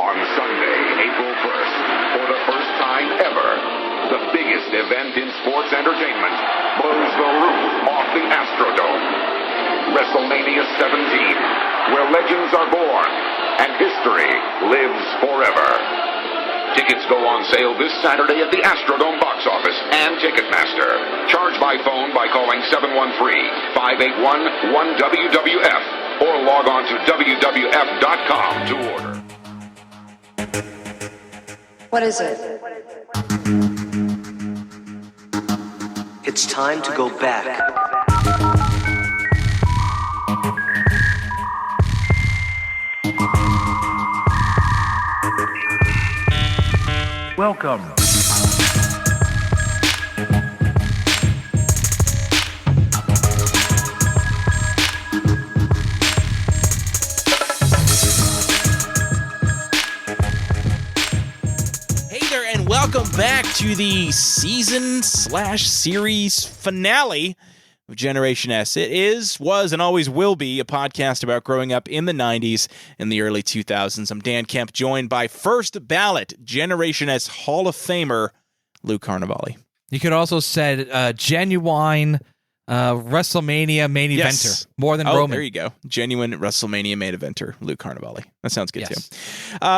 On Sunday, April 1st, for the first time ever, the biggest event in sports entertainment blows the roof off the Astrodome. WrestleMania 17, where legends are born and history lives forever. Tickets go on sale this Saturday at the Astrodome box office and Ticketmaster. Charge by phone by calling 713-581-1WWF or log on to WWF.com to order. What is it? It's time to go back. Welcome. Hey there, and welcome back to the season/series finale of Generation S. It is, was, and always will be a podcast about growing up in the 90s and the early 2000s. I'm Dan Kemp, joined by first ballot Generation S Hall of Famer Lou Carnivale. You could also say WrestleMania WrestleMania main eventer, more than Roman. There you go. Genuine WrestleMania main eventer, Lou Carnivale. That sounds good Yes. too.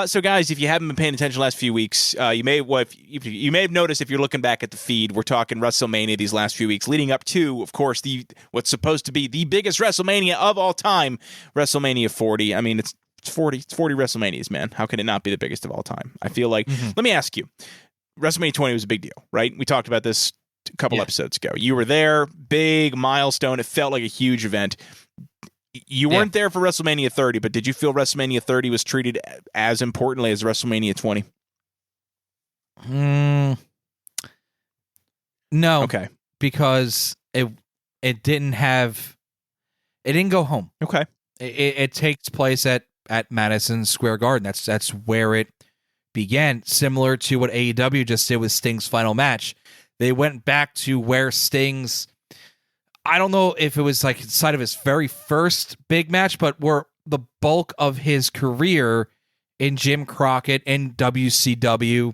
So, guys, if you haven't been paying attention the last few weeks, you may have noticed if you're looking back at the feed, we're talking WrestleMania these last few weeks, leading up to, of course, what's supposed to be the biggest WrestleMania of all time, WrestleMania 40. I mean, it's 40 WrestleManias, man. How can it not be the biggest of all time? I feel like. Let me ask you, WrestleMania 20 was a big deal, right? We talked about this a couple episodes ago. You were there, big milestone. It felt like a huge event. You weren't there for WrestleMania 30, but did you feel WrestleMania 30 was treated as importantly as WrestleMania 20? No. Okay. Because it didn't go home. Okay. It takes place at Madison Square Garden. That's where it began. Similar to what AEW just did with Sting's final match. They went back to where Sting's, I don't know if it was like inside of his very first big match, but where the bulk of his career in Jim Crockett and WCW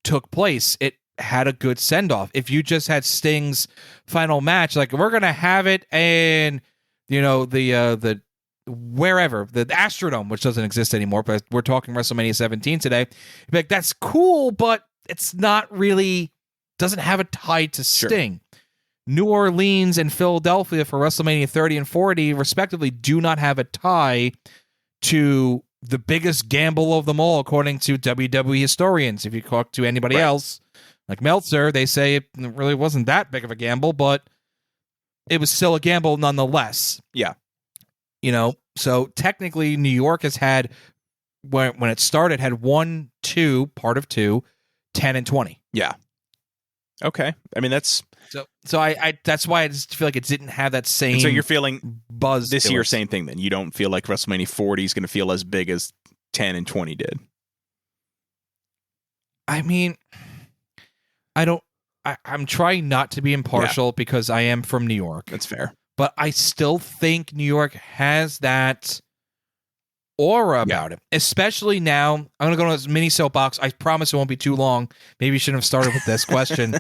took place. It had a good send-off. If you just had Sting's final match, like we're going to have it in, the wherever, the Astrodome, which doesn't exist anymore, but we're talking WrestleMania 17 today. You'd be like, that's cool, but it's not really, doesn't have a tie to Sting. Sure. New Orleans and Philadelphia for WrestleMania 30 and 40, respectively, do not have a tie to the biggest gamble of them all, according to WWE historians. If you talk to anybody else, like Meltzer, they say it really wasn't that big of a gamble, but it was still a gamble nonetheless. Yeah. So technically New York has had, when it started, had 1, 2, part of 2, 10 and 20. Yeah. Okay. I mean, that's... So I that's why I just feel like it didn't have that same... And so you're feeling buzz this year, same thing then. You don't feel like WrestleMania 40 is going to feel as big as 10 and 20 did. I mean, I'm trying not to be impartial because I am from New York. That's fair. But I still think New York has that aura about it, especially now. I'm going to go on this mini soapbox. I promise it won't be too long. Maybe you shouldn't have started with this question.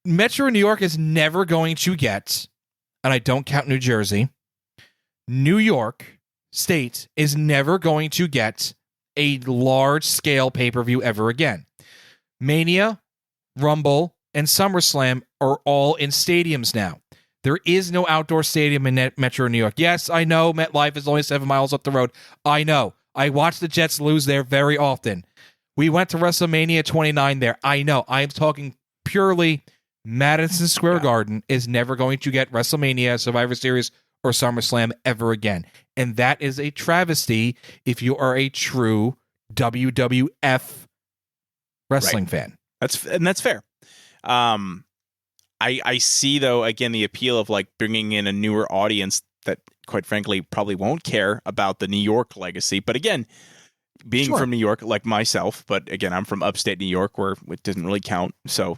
Metro New York is never going to get, and I don't count New Jersey, New York State is never going to get a large-scale pay-per-view ever again. Mania, Rumble, and SummerSlam are all in stadiums now. There is no outdoor stadium in Metro New York. Yes, I know MetLife is only 7 miles up the road. I know. I watch the Jets lose there very often. We went to WrestleMania 29 there. I know. I'm talking purely Madison Square Garden is never going to get WrestleMania, Survivor Series, or SummerSlam ever again. And that is a travesty if you are a true WWF wrestling fan. That's fair. I see, though, again, the appeal of like bringing in a newer audience that, quite frankly, probably won't care about the New York legacy. But again, being from New York, like myself, but again, I'm from upstate New York, where it doesn't really count. So,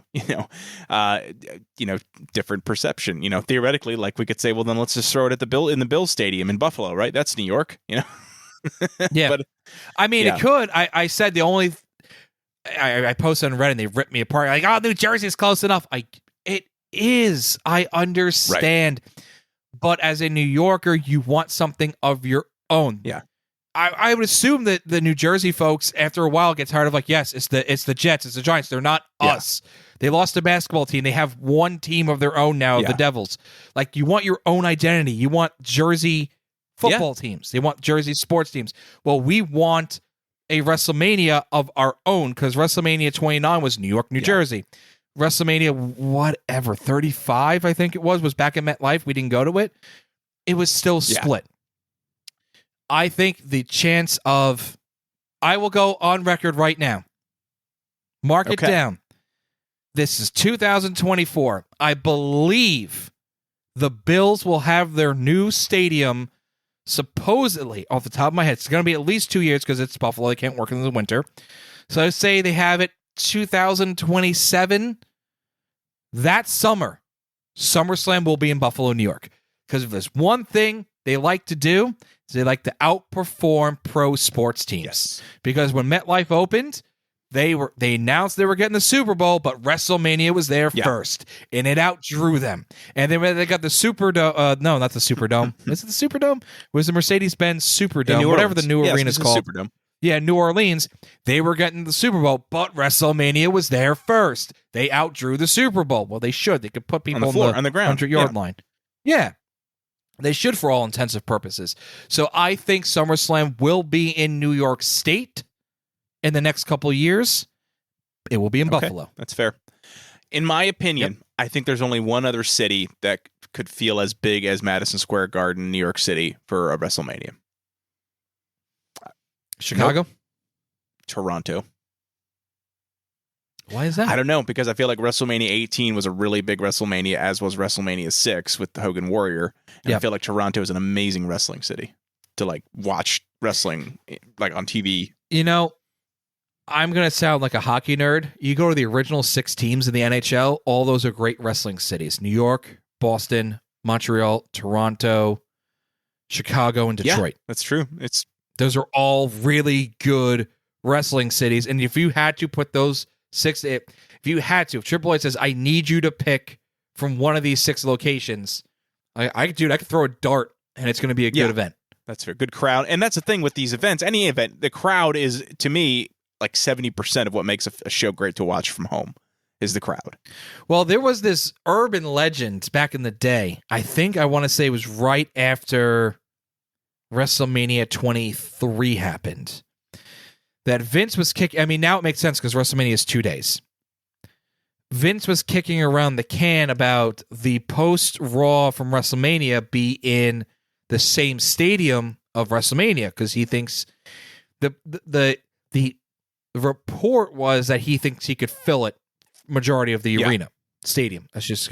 different perception. Theoretically, like we could say, well, then let's just throw it at in the Bills Stadium in Buffalo, right? That's New York. Yeah. But I mean, yeah. it could. I said the only. I posted on Reddit and they ripped me apart. Like, oh, New Jersey's close enough. It is. I understand. But as a New Yorker, you want something of your own. Yeah. I would assume that the New Jersey folks, after a while, get tired of yes, it's the Jets, it's the Giants. They're not us. They lost a basketball team. They have one team of their own now, the Devils. Like, you want your own identity. You want Jersey football teams. They want Jersey sports teams. Well, we want a WrestleMania of our own, because WrestleMania 29 was New York, New Jersey. WrestleMania, 35, I think it was back in MetLife. We didn't go to it. It was still split. I think the chance of, I will go on record right now. Mark it down. This is 2024. I believe the Bills will have their new stadium, supposedly, off the top of my head. It's going to be at least 2 years because it's Buffalo. They can't work in the winter. So I say they have it 2027. That summer, SummerSlam will be in Buffalo, New York. Because if there's one thing they like to do, is they like to outperform pro sports teams. Yes. Because when MetLife opened, they announced they were getting the Super Bowl, but WrestleMania was there first, and it outdrew them. And then when they got the Superdome, no, not the Superdome. Is it the Superdome? It was the Mercedes-Benz Superdome, whatever the new arena is called. Superdome. Yeah, New Orleans, they were getting the Super Bowl, but WrestleMania was there first. They outdrew the Super Bowl. Well, they should. They could put people on the ground, 100-yard line. Yeah. They should for all intensive purposes. So I think SummerSlam will be in New York State in the next couple of years. It will be in Buffalo. That's fair. In my opinion, I think there's only one other city that could feel as big as Madison Square Garden, New York City, for a WrestleMania. Chicago? Nope. Toronto. Why is that? I don't know, because I feel like WrestleMania 18 was a really big WrestleMania, as was WrestleMania 6 with the Hogan Warrior. And I feel like Toronto is an amazing wrestling city to watch wrestling on TV. You know, I'm going to sound like a hockey nerd. You go to the original 6 teams in the NHL, all those are great wrestling cities. New York, Boston, Montreal, Toronto, Chicago, and Detroit. Yeah, that's true. Those are all really good wrestling cities. And if you had to put those 6, if Triple H says, I need you to pick from one of these 6 locations, I could throw a dart and it's going to be a good event. That's a good crowd. And that's the thing with these events, any event, the crowd is, to me, like 70% of what makes a show great to watch from home is the crowd. Well, there was this urban legend back in the day. I think I want to say it was right after WrestleMania 23 happened, that Vince was kicking. I mean, now it makes sense because WrestleMania is 2 days. Vince was kicking around the can about the post-Raw from WrestleMania be in the same stadium of WrestleMania, because he thinks the report was that he thinks he could fill it majority of the arena stadium. That's just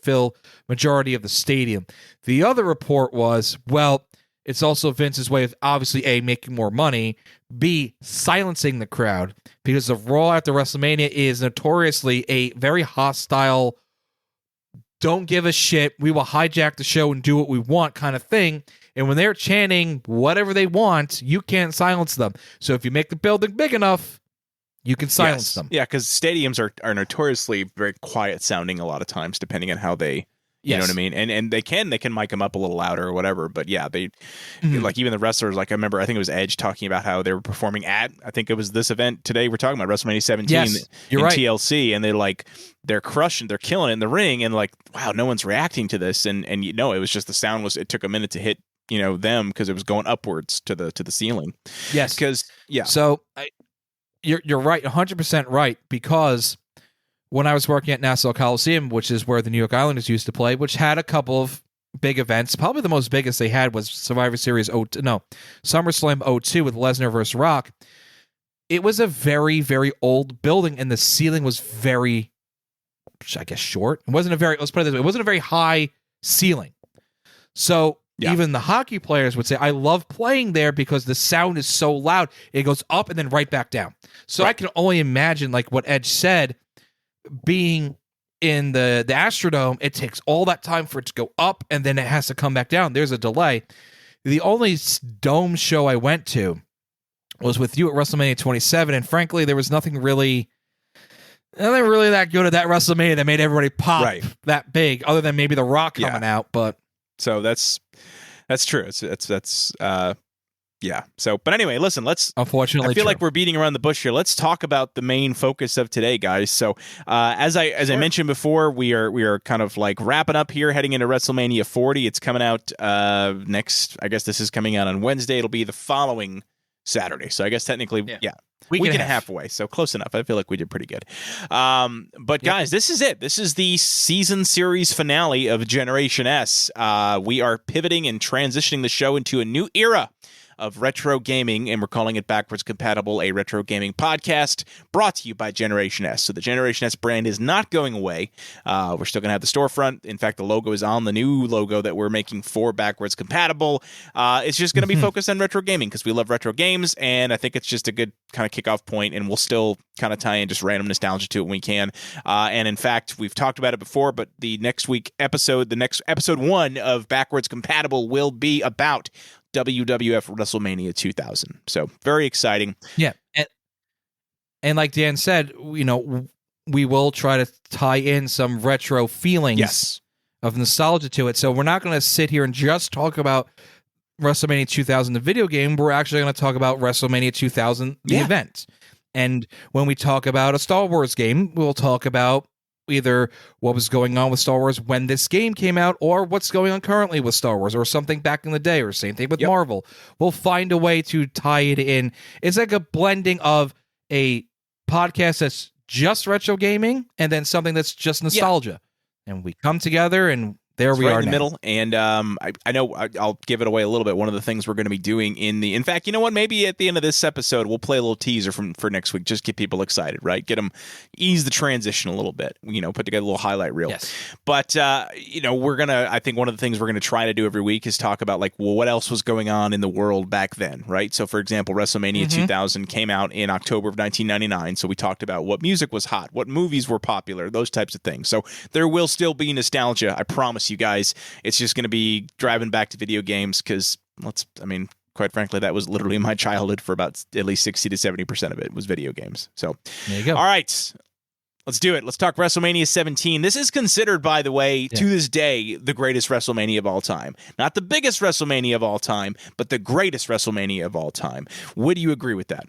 fill majority of the stadium. The other report was, well, it's also Vince's way of obviously A, making more money, B, silencing the crowd, because the Raw after WrestleMania is notoriously a very hostile, don't give a shit, we will hijack the show and do what we want kind of thing. And when they're chanting whatever they want, you can't silence them. So if you make the building big enough, you can silence them. Yeah, because stadiums are notoriously very quiet sounding a lot of times, depending on how they, you know what I mean? And they can mic them up a little louder or whatever. But yeah, they like even the wrestlers, like I remember, I think it was Edge talking about how they were performing at, I think it was this event today we're talking about, WrestleMania 17 in right. TLC, and they're crushing, they're killing it in the ring, and wow, no one's reacting to this, and it was just the sound it took a minute to hit them, because it was going upwards to the ceiling. Yes, because So you're right, 100% right, because when I was working at Nassau Coliseum, which is where the New York Islanders used to play, which had a couple of big events, probably the most biggest they had was SummerSlam 02 with Lesnar versus Rock. It was a very, very old building, and the ceiling was very, I guess, short. Let's put it this way, it wasn't a very high ceiling. So even the hockey players would say, I love playing there because the sound is so loud. It goes up and then right back down. So I can only imagine, like what Edge said, being in the Astrodome, it takes all that time for it to go up and then it has to come back down. There's a delay. The only dome show I went to was with you at WrestleMania 27, and frankly, there was nothing really that good at that WrestleMania that made everybody pop that big, other than maybe The Rock coming out. But so that's true. Yeah. So, but anyway, listen, unfortunately, I feel like we're beating around the bush here. Let's talk about the main focus of today, guys. So, as I mentioned before, we are kind of like wrapping up here, heading into WrestleMania 40. It's coming out next. I guess this is coming out on Wednesday. It'll be the following Saturday. So I guess technically, week and a half away. So close enough. I feel like we did pretty good. But guys, this is it. This is the season series finale of Generation S. We are pivoting and transitioning the show into a new era of retro gaming, and we're calling it Backwards Compatible, a retro gaming podcast brought to you by Generation S. So the Generation S brand is not going away. We're still going to have the storefront. In fact, the logo is on the new logo that we're making for Backwards Compatible. It's just going to be focused on retro gaming because we love retro games, and I think it's just a good kind of kickoff point, and we'll still kind of tie in just random nostalgia to it when we can. And in fact, we've talked about it before, but the next episode 1 of Backwards Compatible will be about WWF WrestleMania 2000. So very exciting. Yeah. And like Dan said, we will try to tie in some retro feelings of nostalgia to it. So we're not going to sit here and just talk about WrestleMania 2000, the video game. We're actually going to talk about WrestleMania 2000, the event. And when we talk about a Star Wars game, we'll talk about either what was going on with Star Wars when this game came out, or what's going on currently with Star Wars, or something back in the day, or same thing with Marvel. We'll find a way to tie it in. It's like a blending of a podcast that's just retro gaming and then something that's just nostalgia. And we come together, and there we are in the now. middle. And I know I'll give it away a little bit. One of the things we're going to be doing in fact, you know what? Maybe at the end of this episode, we'll play a little teaser for next week. Just get people excited, right? Get them, ease the transition a little bit, put together a little highlight reel. Yes. But, I think one of the things we're going to try to do every week is talk about what else was going on in the world back then, right? So for example, WrestleMania 2000 came out in October of 1999. So we talked about what music was hot, what movies were popular, those types of things. So there will still be nostalgia. I promise you guys. It's just going to be driving back to video games because quite frankly, that was literally my childhood for about at least 60 to 70% of it was video games. So there you go. All right, let's do it. Let's talk WrestleMania 17. This is considered, by the way, to this day, the greatest WrestleMania of all time. Not the biggest WrestleMania of all time, but the greatest WrestleMania of all time. Would you agree with that?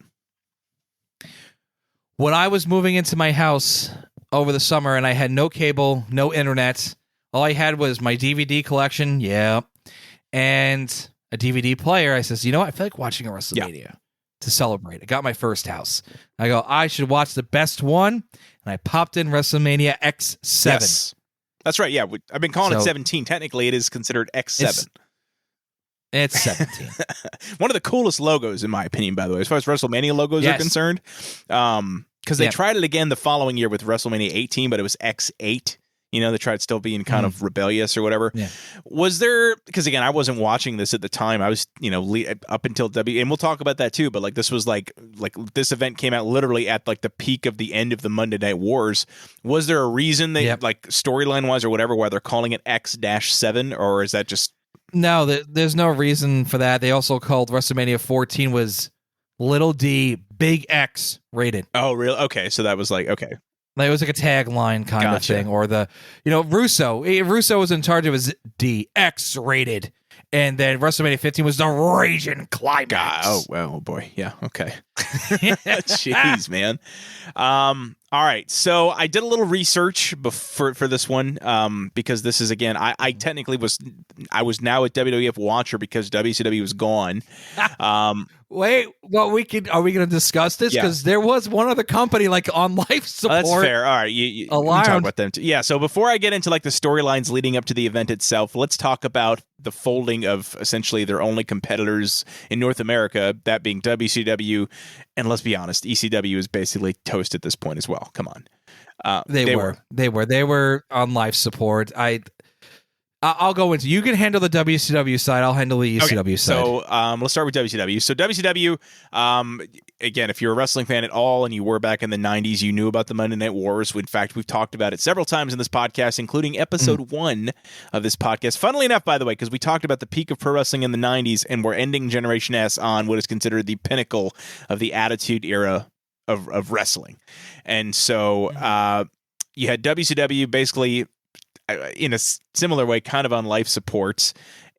When I was moving into my house over the summer and I had no cable, no internet, all I had was my DVD collection, and a DVD player. I says, I feel like watching a WrestleMania to celebrate. I got my first house. I go, I should watch the best one, and I popped in WrestleMania X-7. Yes. That's right, yeah. I've been calling it 17. Technically, it is considered X-7. It's 17. One of the coolest logos, in my opinion, by the way, as far as WrestleMania logos are concerned. Because they tried it again the following year with WrestleMania 18, but it was X8. They tried still being kind of rebellious or whatever. Yeah. Was there, because again, I wasn't watching this at the time. I was, up until and we'll talk about that too, but this was like this event came out literally at the peak of the end of the Monday Night Wars. Was there a reason they storyline wise or whatever, why they're calling it X-7, or is that just... No, there's no reason for that. They also called WrestleMania 14 was Little D, Big X rated. Oh, really? Okay. So that was okay. It was like a tagline kind of thing, or Russo was in charge of his DX rated, and then WrestleMania 15 was the Raging Climax. Oh boy, yeah, okay. Jeez, man. All right, so I did a little research for this one because this is again I technically was now a WWF watcher because WCW was gone. Wait, are we going to discuss this? Because there was one other company on life support. That's fair. All right, you can talk about them too. Yeah. So before I get into the storylines leading up to the event itself, let's talk about the folding of essentially their only competitors in North America, that being WCW, and let's be honest, ECW is basically toast at this point as well. Come on, they were on life support. I'll go into. You can handle the WCW side. I'll handle the ECW side. So let's start with WCW. So WCW, again, if you're a wrestling fan at all and you were back in the 90s, you knew about the Monday Night Wars. In fact, we've talked about it several times in this podcast, including episode 1 of this podcast. Funnily enough, by the way, because we talked about the peak of pro wrestling in the 90s, and we're ending Generation S on what is considered the pinnacle of the Attitude Era of wrestling. And so you had WCW basically in a similar way, kind of on life supports,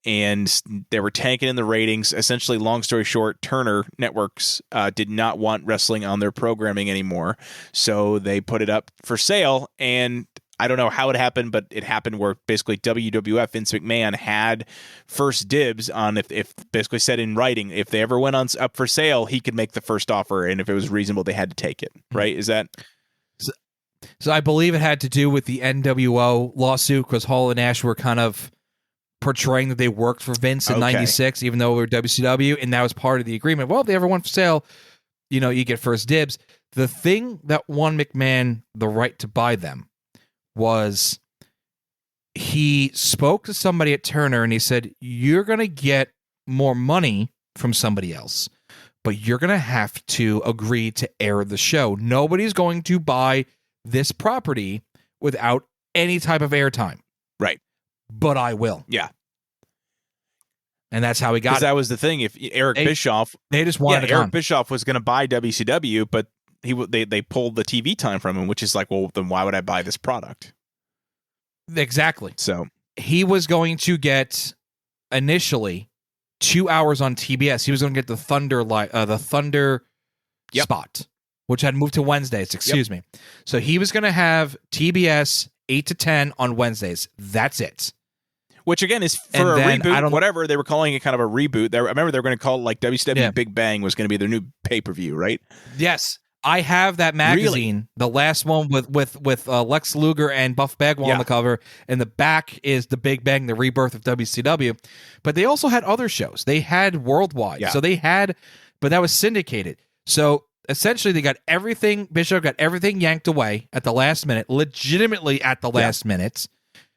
and they were tanking in the ratings. Essentially, long story short, Turner Networks did not want wrestling on their programming anymore, so they put it up for sale. And I don't know how it happened, but it happened where basically WWF, Vince McMahon, had first dibs on if basically said in writing, if they ever went on up for sale, he could make the first offer, and if it was reasonable, they had to take it. Right? Is that... So I believe it had to do with the NWO lawsuit, because Hall and Nash were kind of portraying that they worked for Vince in '96, even though we were WCW, and that was part of the agreement. Well, if they ever went for sale, you get first dibs. The thing that won McMahon the right to buy them was he spoke to somebody at Turner, and he said, you're going to get more money from somebody else, but you're going to have to agree to air the show. Nobody's going to buy this property without any type of airtime. Right. But I will. Yeah. And that's how he got it. That was the thing. If Eric Bischoff... They just wanted Eric Bischoff was going to buy WCW, but they pulled the TV time from him, which is like, well, then why would I buy this product? Exactly. So he was going to get, initially, 2 hours on TBS. He was going to get the Thunder spot, which had moved to Wednesdays, excuse me. So he was going to have TBS 8 to 10 on Wednesdays. That's it. Which, again, is for a reboot, whatever. They were calling it kind of a reboot. I remember they were going to call it like WCW Big Bang was going to be their new pay-per-view, right? Yes. I have that magazine, the last one with Lex Luger and Buff Bagwell on the cover, and the back is the Big Bang, the rebirth of WCW. But they also had other shows. They had Worldwide. So they had, but that was syndicated. So essentially, they got everything, Bishop got everything yanked away at the last minute, legitimately at the last minute,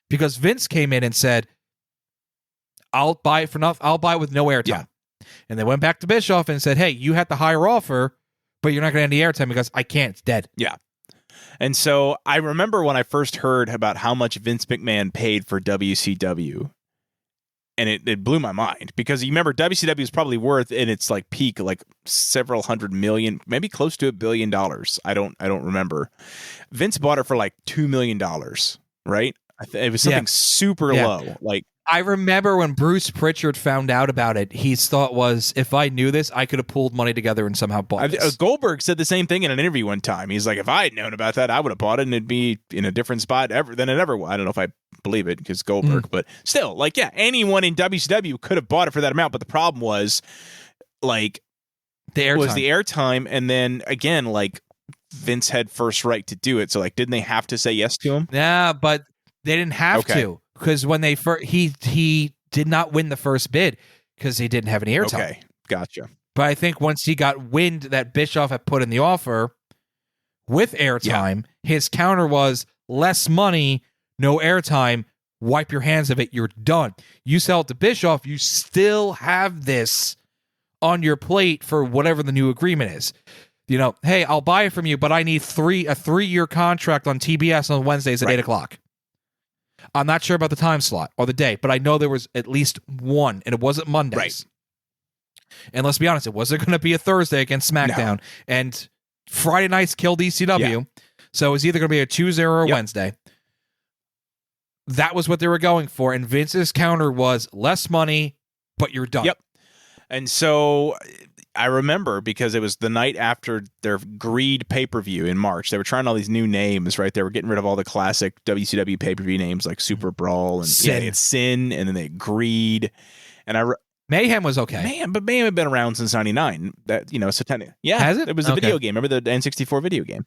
because Vince came in and said, I'll buy it for nothing. I'll buy it with no airtime. Yeah. And they went back to Bischoff and said, hey, you had the higher offer, but you're not going to have any airtime because I can't. It's dead. Yeah. And so I remember when I first heard about how much Vince McMahon paid for WCW, and it blew my mind, because you remember WCW is probably worth in its like peak like several hundred million, maybe close to $1 billion. I don't remember. Vince bought it for like $2 million, right? It was something super low. Like, I remember when Bruce Pritchard found out about it, his thought was, if I knew this, I could have pulled money together and somehow bought this. Goldberg said the same thing in an interview one time. He's like, if I had known about that, I would have bought it, and it'd be in a different spot than it ever was. I don't know if I believe it because Goldberg, but still, like, anyone in WCW could have bought it for that amount. But the problem was, like, the airtime, and then again, like, Vince had first right to do it. So, like, didn't they have to say yes to him? Yeah, but they didn't have to. Because when they he did not win the first bid because he didn't have any airtime. Okay, gotcha. But I think once he got wind that Bischoff had put in the offer with airtime, his counter was less money, no airtime, wipe your hands of it, you're done. You sell it to Bischoff, you still have this on your plate for whatever the new agreement is. Hey, I'll buy it from you, but I need a 3-year contract on TBS on Wednesdays at 8 o'clock. I'm not sure about the time slot or the day, but I know there was at least one, and it wasn't Mondays. Right. And let's be honest, it wasn't going to be a Thursday against SmackDown. No. And Friday nights killed ECW, so it was either going to be a Tuesday or a Wednesday. That was what they were going for, and Vince's counter was less money, but you're done. Yep. And so I remember, because it was the night after their Greed pay-per-view in March. They were trying all these new names, right? They were getting rid of all the classic WCW pay-per-view names like Super Brawl and Sin, and then they Greed. And Mayhem was okay. But Mayhem had been around since '99. That so has it? It was a video game. Remember the N64 video game?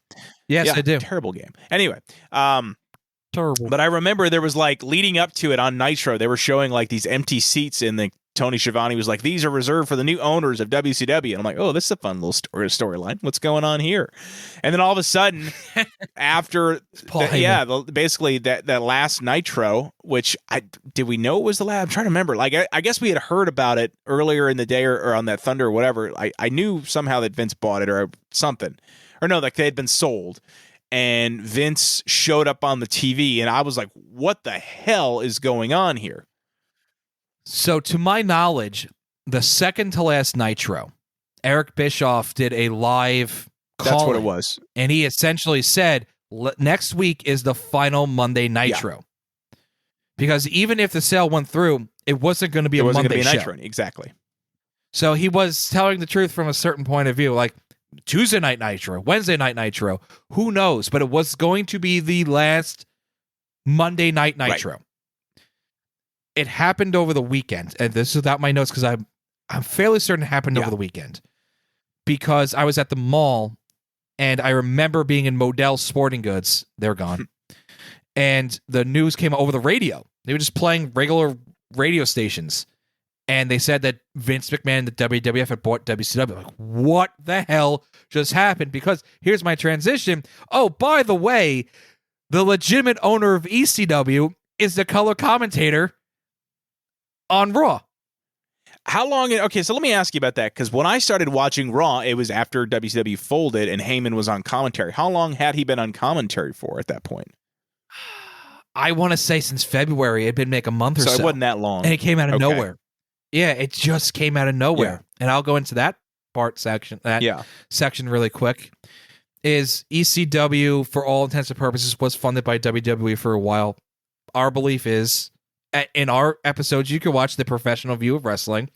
Yes, I do. Terrible game. Anyway, terrible. But I remember there was like leading up to it on Nitro, they were showing like these empty seats in the Tony Schiavone was like, these are reserved for the new owners of WCW. And I'm like, oh, this is a fun little storyline. What's going on here? And then all of a sudden, after, basically that last Nitro, which did we know it was the last? I'm trying to remember. Like, I guess we had heard about it earlier in the day or on that Thunder or whatever. I knew somehow that Vince bought it or something. Or no, like they had been sold. And Vince showed up on the TV, and I was like, what the hell is going on here? So, to my knowledge, the second to last Nitro, Eric Bischoff did a live call. That's what it was. And he essentially said, next week is the final Monday Nitro. Yeah. Because even if the sale went through, it wasn't going to be a Monday show. Nitro. Exactly. So, he was telling the truth from a certain point of view, like, Tuesday night Nitro, Wednesday night Nitro, who knows? But it was going to be the last Monday night Nitro. Right. It happened over the weekend, and this is without my notes because I'm fairly certain it happened over the weekend because I was at the mall, and I remember being in Modell Sporting Goods. They're gone. And the news came over the radio. They were just playing regular radio stations. And they said that Vince McMahon and the WWF had bought WCW. Like, what the hell just happened? Because here's my transition. Oh, by the way, the legitimate owner of ECW is the color commentator on Raw. How long? Okay, so let me ask you about that. Because when I started watching Raw, it was after WCW folded and Heyman was on commentary. How long had he been on commentary for at that point? I want to say since February. It had been like a month or so. So it wasn't that long. And it came out of nowhere. Yeah, it just came out of nowhere. Yeah. And I'll go into that section really quick. Is ECW, for all intents and purposes, was funded by WWE for a while. Our belief is, in our episodes, you can watch the professional view of wrestling,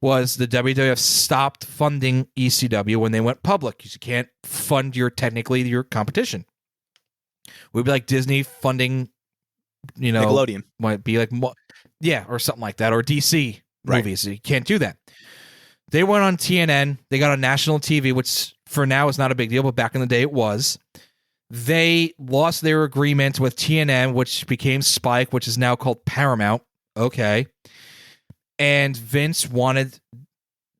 was the WWF stopped funding ECW when they went public. You can't fund your competition. We'd be like Disney funding, Nickelodeon. Might be like, or something like that, or DC movies. You can't do that. They went on TNN. They got on national TV, which for now is not a big deal, but back in the day it was. They lost their agreement with TNN, which became Spike, which is now called Paramount. Okay. And Vince wanted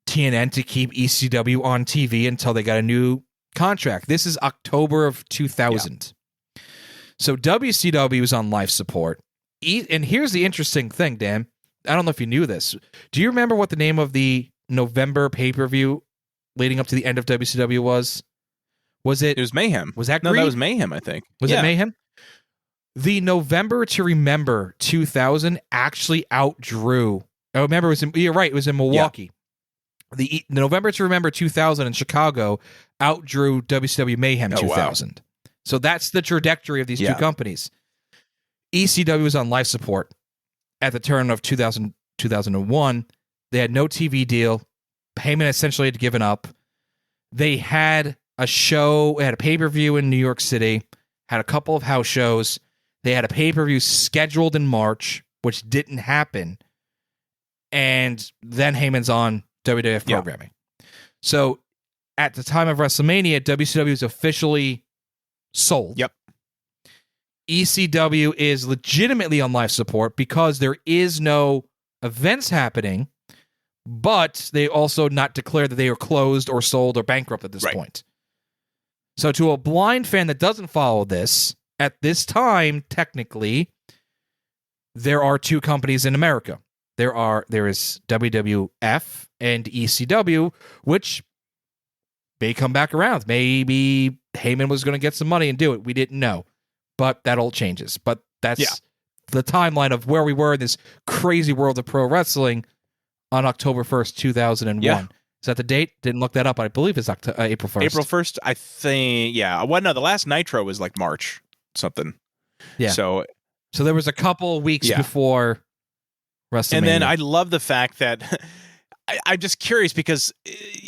TNN to keep ECW on TV until they got a new contract. This is October of 2000. Yeah. So WCW was on life support. And here's the interesting thing, Dan. I don't know if you knew this. Do you remember what the name of the November pay-per-view leading up to the end of WCW was? It was Mayhem. Was that Greed? No, that was Mayhem, I think. Was it Mayhem? The November to Remember 2000 actually outdrew. I remember you're right, it was in Milwaukee. Yeah. The November to Remember 2000 in Chicago outdrew WCW Mayhem 2000. Wow. So that's the trajectory of these two companies. ECW was on life support at the turn of 2001. They had no TV deal. Heyman essentially had given up. They had a show, had a pay-per-view in New York City, had a couple of house shows. They had a pay-per-view scheduled in March, which didn't happen. And then Heyman's on WWF programming. So at the time of WrestleMania, WCW was officially sold. Yep. ECW is legitimately on life support because there is no events happening, but they also not declared that they are closed or sold or bankrupt at this point. So to a blind fan that doesn't follow this, at this time, technically, there are two companies in America. There is WWF and ECW, which may come back around. Maybe Heyman was going to get some money and do it. We didn't know. But that all changes. But that's the timeline of where we were in this crazy world of pro wrestling on October 1st, 2001. Yeah. Is that the date? Didn't look that up. I believe it's April 1st. April 1st, I think, yeah. Well, no, the last Nitro was like March something. Yeah. So there was a couple of weeks before WrestleMania. And then I love the fact that I'm just curious because,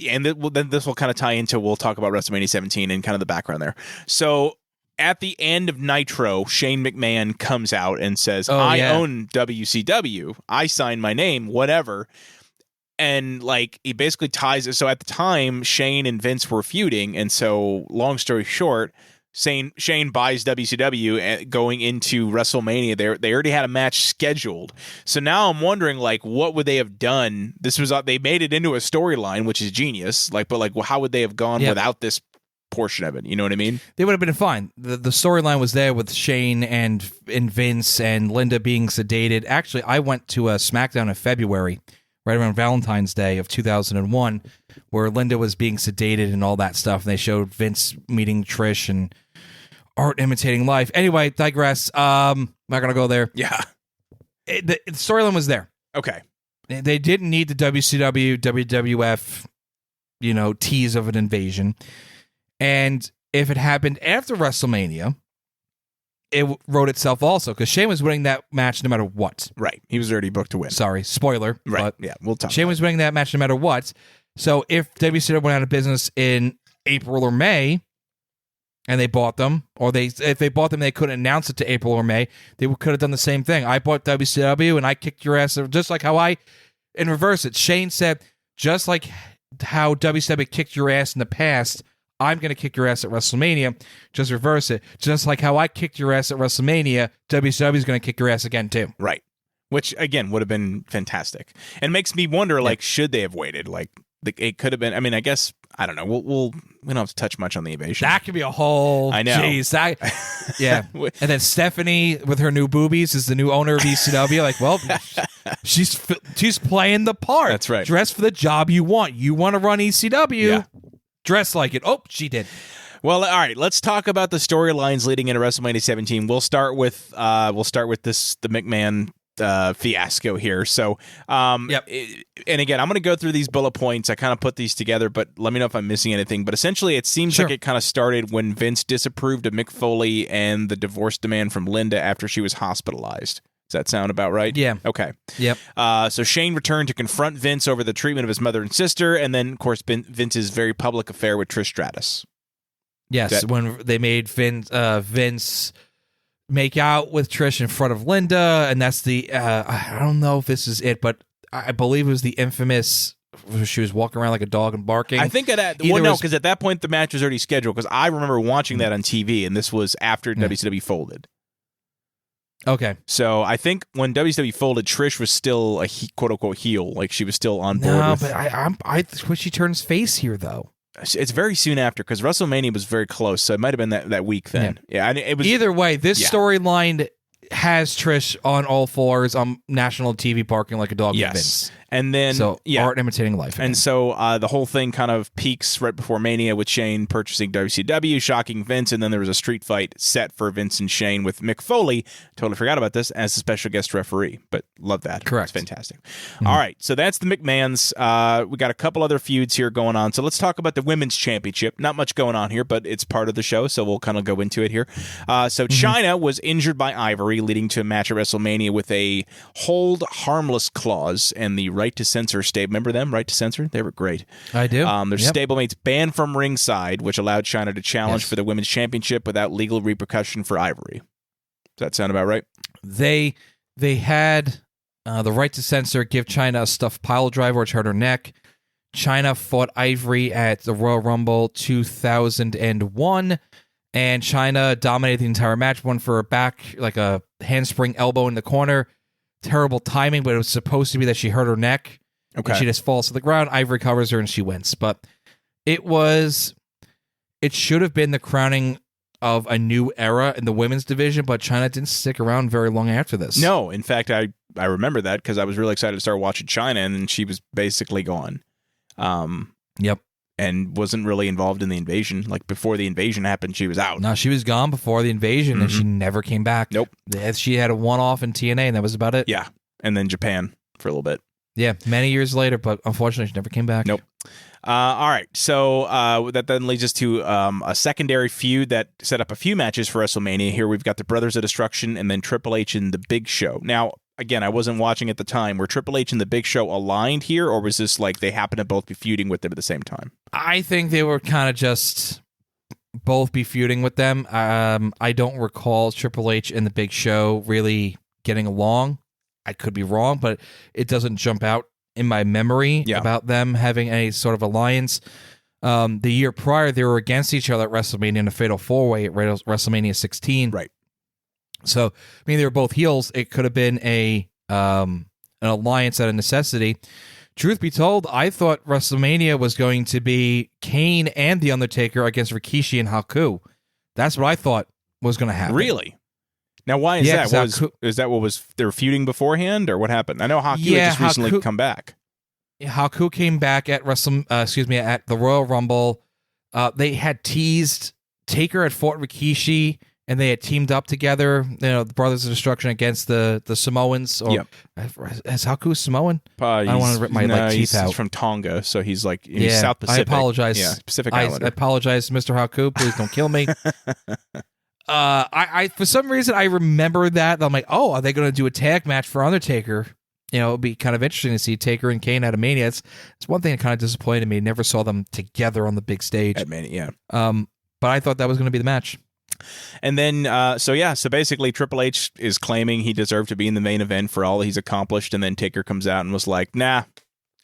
and then this will kind of tie into, we'll talk about WrestleMania 17 and kind of the background there. So at the end of Nitro, Shane McMahon comes out and says, I own WCW. I signed my name, whatever. And like he basically ties it. So at the time, Shane and Vince were feuding. And so long story short, Shane buys WCW going into WrestleMania. They already had a match scheduled. So now I'm wondering, like, what would they have done? They made it into a storyline, which is genius. Like, but like, well, how would they have gone without this portion of it? You know what I mean? They would have been fine. The storyline was there with Shane and Vince and Linda being sedated. Actually, I went to a SmackDown in February, right around Valentine's Day of 2001, where Linda was being sedated and all that stuff, and they showed Vince meeting Trish and art imitating life. Anyway, digress. Not gonna go there. Yeah. The storyline was there. Okay. They didn't need the WCW, WWF, tease of an invasion. And if it happened after WrestleMania, it wrote itself also, because Shane was winning that match no matter what. Right. He was already booked to win. Sorry, spoiler. Right. Yeah, we'll talk. Shane was winning that match no matter what. So if WCW went out of business in April or May, and they bought them, or if they bought them, they couldn't announce it to April or May, they could have done the same thing. I bought WCW, and I kicked your ass, just like how in reverse it, Shane said, just like how WCW kicked your ass in the past, I'm going to kick your ass at WrestleMania. Just reverse it. Just like how I kicked your ass at WrestleMania, WCW is going to kick your ass again, too. Right. Which, again, would have been fantastic. And makes me wonder, like, should they have waited? Like, it could have been, I mean, I guess, I don't know. We don't have to touch much on the invasion. That could be a whole... I know. Jeez, yeah. And then Stephanie, with her new boobies, is the new owner of ECW. Like, well, she's playing the part. That's right. Dress for the job you want. You want to run ECW? Yeah. Dress like it. Oh, she did. Well, all right. Let's talk about the storylines leading into WrestleMania 17. We'll start with the McMahon fiasco here. So, and again, I'm going to go through these bullet points. I kind of put these together, but let me know if I'm missing anything. But essentially, it seems like it kind of started when Vince disapproved of Mick Foley and the divorce demand from Linda after she was hospitalized. Does that sound about right? Yeah. Okay. Yep. So Shane returned to confront Vince over the treatment of his mother and sister, and then, of course, Vince's very public affair with Trish Stratus. Yes, when they made Vince make out with Trish in front of Linda, and that's the I don't know if this is it, but I believe it was the infamous. She was walking around like a dog and barking. I think because at that point the match was already scheduled. Because I remember watching that on TV, and this was after WCW folded. Okay. So I think when WCW folded, Trish was still a quote-unquote heel. Like, she was still on board. No, but I wish she turns face here, though. It's very soon after, because WrestleMania was very close, so it might have been that week then. Yeah, it was. Either way, this storyline has Trish on all fours on national TV barking like a dog with Vince. And then, art imitating life. Again. And so the whole thing kind of peaks right before Mania with Shane purchasing WCW, shocking Vince, and then there was a street fight set for Vince and Shane with Mick Foley, totally forgot about this, as a special guest referee, but love that. Correct. It's fantastic. Mm-hmm. All right, so that's the McMahons. We got a couple other feuds here going on, so let's talk about the Women's Championship. Not much going on here, but it's part of the show, so we'll kind of go into it here. So Chyna was injured by Ivory, leading to a match at WrestleMania with a hold harmless clause and the right to censor stable. Remember them, right to censor? They were great. I do. Their stablemates banned from ringside, which allowed Chyna to challenge for the women's championship without legal repercussion for Ivory. Does that sound about right? They had the right to censor, give Chyna a stuffed pile driver which hurt her neck. Chyna fought Ivory at the Royal Rumble 2001, and Chyna dominated the entire match, won for a back, like a handspring elbow in the corner. Terrible timing, but it was supposed to be that she hurt her neck. Okay. And she just falls to the ground. Ivory covers her and she wins. But it should have been the crowning of a new era in the women's division, but Chyna didn't stick around very long after this. No, in fact, I remember that because I was really excited to start watching Chyna, and then she was basically gone. Yep. And wasn't really involved in the invasion. Like, before the invasion happened, she was out. No, she was gone before the invasion, and she never came back. Nope. She had a one-off in TNA, and that was about it. Yeah, and then Japan for a little bit. Yeah, many years later, but unfortunately, she never came back. Nope. All right, so that then leads us to a secondary feud that set up a few matches for WrestleMania. Here we've got the Brothers of Destruction and then Triple H and the Big Show. Now, again, I wasn't watching at the time. Were Triple H and the Big Show aligned here, or was this like they happened to both be feuding with them at the same time? I think they were kind of just both be feuding with them. I don't recall Triple H and the Big Show really getting along. I could be wrong, but it doesn't jump out in my memory about them having any sort of alliance. The year prior, they were against each other at WrestleMania in a Fatal 4-Way at WrestleMania 16. Right. So, I mean, they were both heels. It could have been an alliance out of necessity. Truth be told, I thought WrestleMania was going to be Kane and The Undertaker against Rikishi and Haku. That's what I thought was going to happen. Really? Now, why is that? Is that what was they were feuding beforehand, or what happened? I know Haku had just recently come back. Haku came back at at the Royal Rumble. They had teased Taker had fought Rikishi, and they had teamed up together. You know, the Brothers of Destruction against the Samoans. Or is Haku Samoan? I don't want to rip my teeth out. He's from Tonga, so he's South Pacific. I apologize. Yeah, Pacific Islander. I apologize, Mr. Haku. Please don't kill me. I for some reason I remember that. I'm like, oh, are they going to do a tag match for Undertaker? You know, it'd be kind of interesting to see Taker and Kane at a Mania. It's one thing that kind of disappointed me. Never saw them together on the big stage at Mania. Yeah. But I thought that was going to be the match. And then, so basically Triple H is claiming he deserved to be in the main event for all he's accomplished, and then Taker comes out and was like, nah,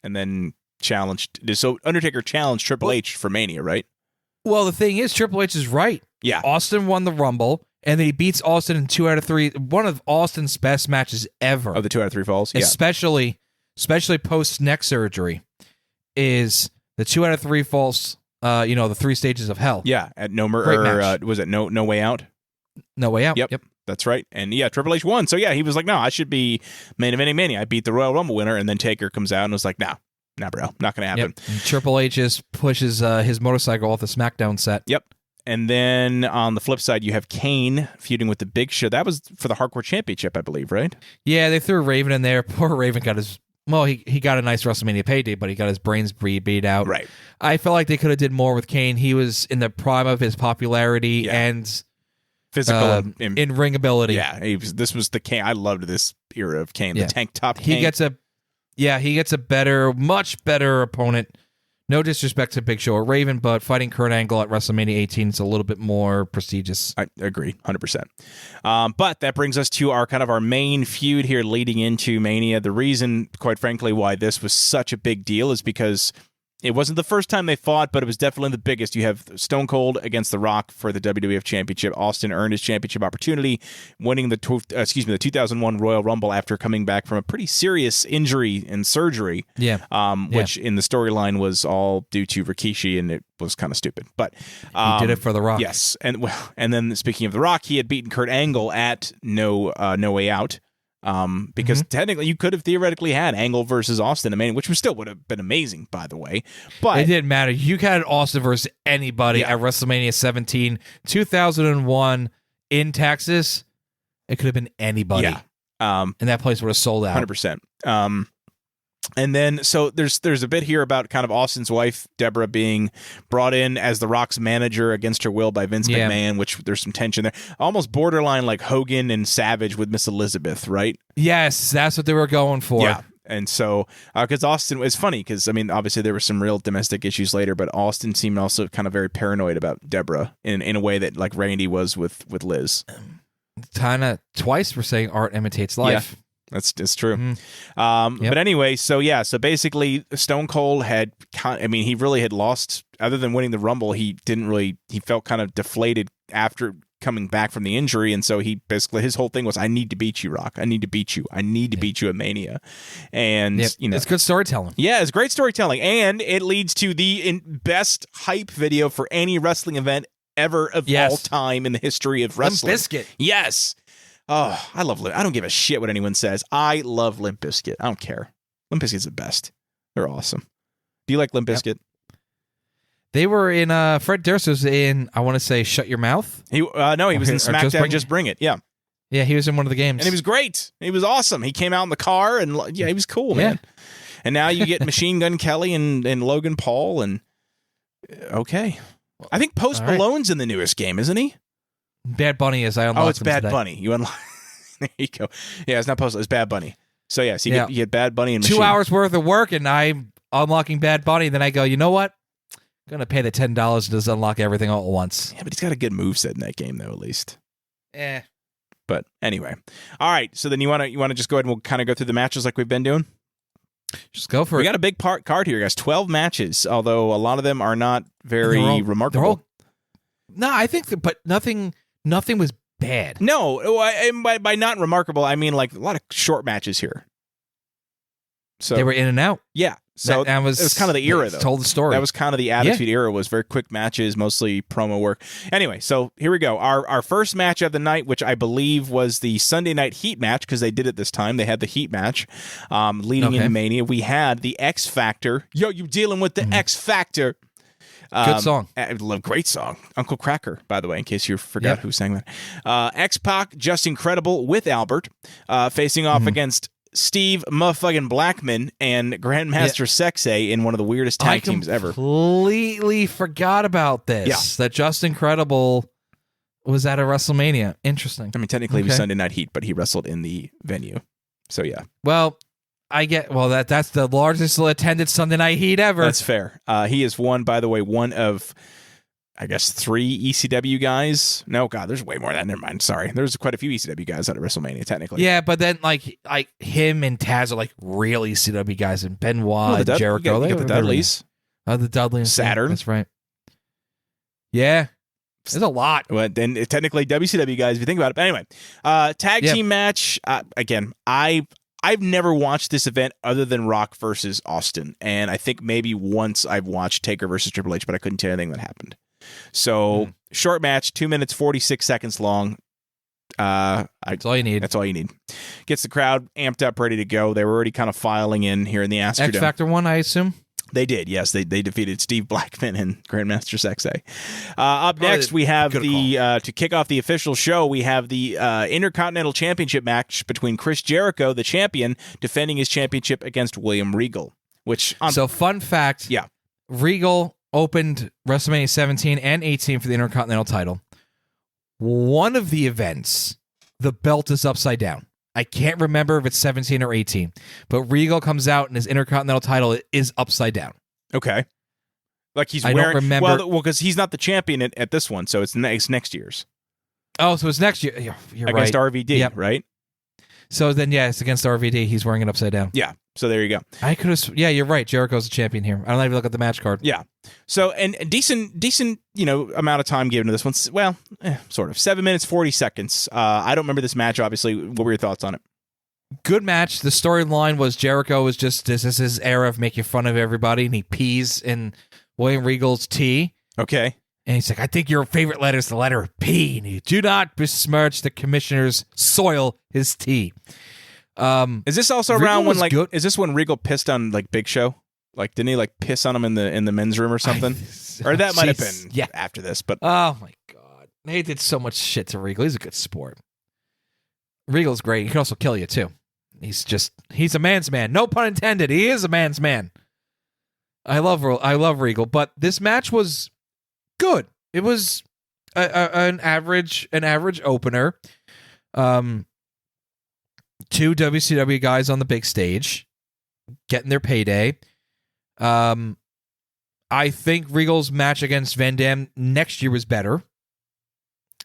and then challenged. So Undertaker challenged Triple H for Mania, right? Well, the thing is, Triple H is right. Yeah. Austin won the Rumble, and then he beats Austin in 2 out of 3. One of Austin's best matches ever. Of the 2 out of 3 falls? Yeah. Especially post-neck surgery, is the 2 out of 3 falls. The 3 stages of hell. Yeah, at No Way Out? No Way Out. Yep. That's right. And yeah, Triple H won. So yeah, he was like, no, I should be main eventing Mania. I beat the Royal Rumble winner, and then Taker comes out and was like, nah, bro, not going to happen. Yep. And Triple H just pushes his motorcycle off the SmackDown set. Yep. And then on the flip side, you have Kane feuding with the Big Show. That was for the Hardcore Championship, I believe, right? Yeah, they threw Raven in there. Poor Raven got his... Well, he got a nice WrestleMania payday, but he got his brains beat out. Right. I felt like they could have did more with Kane. He was in the prime of his popularity and physical in ring ability. Yeah, this was the Kane. I loved this era of Kane, the tank top Kane. He gets a much better opponent. No disrespect to Big Show or Raven, but fighting Kurt Angle at WrestleMania 18 is a little bit more prestigious. I agree, 100%. But that brings us to our main feud here leading into Mania. The reason, quite frankly, why this was such a big deal is because it wasn't the first time they fought, but it was definitely the biggest. You have Stone Cold against The Rock for the WWF Championship. Austin earned his championship opportunity, winning the 2001 Royal Rumble after coming back from a pretty serious injury and surgery. Which in the storyline was all due to Rikishi, and it was kind of stupid. But he did it for The Rock. Yes, and then speaking of The Rock, he had beaten Kurt Angle at No Way Out. Because technically you could have theoretically had Angle versus Austin, which would have been amazing, by the way. But it didn't matter. You had Austin versus anybody at WrestleMania 17, 2001 in Texas. It could have been anybody. Yeah. And that place would have sold out. 100%. And then, so there's a bit here about kind of Austin's wife, Deborah, being brought in as The Rock's manager against her will by Vince McMahon, which there's some tension there. Almost borderline like Hogan and Savage with Miss Elizabeth, right? Yes, that's what they were going for. Yeah. And so, because Austin, it's funny because, obviously there were some real domestic issues later, but Austin seemed also kind of very paranoid about Deborah in a way that like Randy was with Liz. Kind of twice we're saying art imitates life. Yeah. It's true. But anyway, so basically Stone Cold had, he really had lost, other than winning the Rumble, he felt kind of deflated after coming back from the injury. And so his whole thing was, I need to beat you, Rock. I need to beat you. I need to beat you at Mania. And, it's good storytelling. Yeah, it's great storytelling. And it leads to the best hype video for any wrestling event ever of all time in the history of wrestling. Limp Bizkit. Yes. Oh, I love Limp. I don't give a shit what anyone says. I love Limp Bizkit. I don't care. Limp Bizkit's the best. They're awesome. Do you like Limp Bizkit? They were in Fred Durst was in, I want to say, Shut Your Mouth. He was in SmackDown Just Bring It. Yeah. Yeah, he was in one of the games. And he was great. He was awesome. He came out in the car and he was cool, man. And now you get Machine Gun Kelly and Logan Paul and okay. I think Post Malone's in the newest game, isn't he? Bad Bunny is. I unlocked. Oh, it's Bad Bunny. You unlock. There you go. Yeah, it's not Post. It's Bad Bunny. So yeah, so you get Bad Bunny and 2 hours worth of work, and I'm unlocking Bad Bunny. And then I go, you know what? I'm gonna pay the $10 to just unlock everything all at once. Yeah, but he's got a good moveset in that game, though, at least. Eh. But anyway, all right. So then you want to just go ahead and we'll kind of go through the matches like we've been doing. Just go for We it. got a big card here, guys. 12 matches, although a lot of them are not very remarkable. No, I think but nothing was bad. No, by not remarkable, I mean like a lot of short matches here. So They were in and out. Yeah. So it was kind of the era, though. Told the story. That was kind of the Attitude Era, was very quick matches, mostly promo work. Anyway, so here we go. Our first match of the night, which I believe was the Sunday Night Heat match, because they did it this time. They had the Heat match leading into Mania. We had the X Factor. Yo, you dealing with the X Factor. Good song. Great song. Uncle Cracker, by the way, in case you forgot who sang that. X-Pac, Just Incredible with Albert, facing off against Steve motherfucking Blackman and Grandmaster Sexay in one of the weirdest tag teams ever. I completely forgot about this. Yeah. That Just Incredible was at a WrestleMania. Interesting. I mean, technically it was Sunday Night Heat, but he wrestled in the venue. So, yeah. Well, that's the largest attended Sunday Night Heat ever. That's fair. He is by the way, one of, I guess, 3 ECW guys. No, God, there's way more than that. Never mind. Sorry. There's quite a few ECW guys at WrestleMania, technically. Yeah, but then like him and Taz are like real ECW guys, and Benoit, and Jericho. You got the Dudleys. The Dudleys. Saturn. That's right. Yeah. There's a lot. Well, then technically WCW guys, if you think about it. But anyway, tag team match. Again, I've never watched this event other than Rock versus Austin, and I think maybe once I've watched Taker versus Triple H, but I couldn't tell you anything that happened. So short match, 2 minutes 46 seconds long. That's all you need. That's all you need. Gets the crowd amped up, ready to go. They were already kind of filing in here in the Astrodome. X Factor won, I assum. They did, yes. They defeated Steve Blackman and Grandmaster Sexay. Up next, we have to kick off the official show, we have the Intercontinental Championship match between Chris Jericho, the champion, defending his championship against William Regal. So, fun fact. Yeah. Regal opened WrestleMania 17 and 18 for the Intercontinental title. One of the events, the belt is upside down. I can't remember if it's 17 or 18, but Regal comes out and his Intercontinental title is upside down. Okay. Like he's I wearing... don't remember. Well, because he's not the champion at this one, so it's next year's. Oh, so it's next year. You're against right. RVD, right? So then, it's against RVD. He's wearing it upside down. Yeah. So there you go. I could have... Yeah, you're right. Jericho's the champion here. I don't even look at the match card. Yeah. So, and decent, amount of time given to this one. Well, sort of. 7 minutes, 40 seconds. I don't remember this match, obviously. What were your thoughts on it? Good match. The storyline was Jericho was just... This is his era of making fun of everybody, and he pees in William Regal's tea. Okay. And he's like, I think your favorite letter is the letter P, and you do not besmirch the commissioner's soil his tea. Is this also Regal around when good. Is this when Regal pissed on Big Show? Like, didn't he piss on him in the men's room or something? Or that might have been after this. But oh my God, they did so much shit to Regal. He's a good sport. Regal's great. He can also kill you too. He's a man's man. No pun intended. He is a man's man. I love Regal, but this match was good. It was an average opener. Two WCW guys on the big stage getting their payday. I think Regal's match against Van Dam next year was better.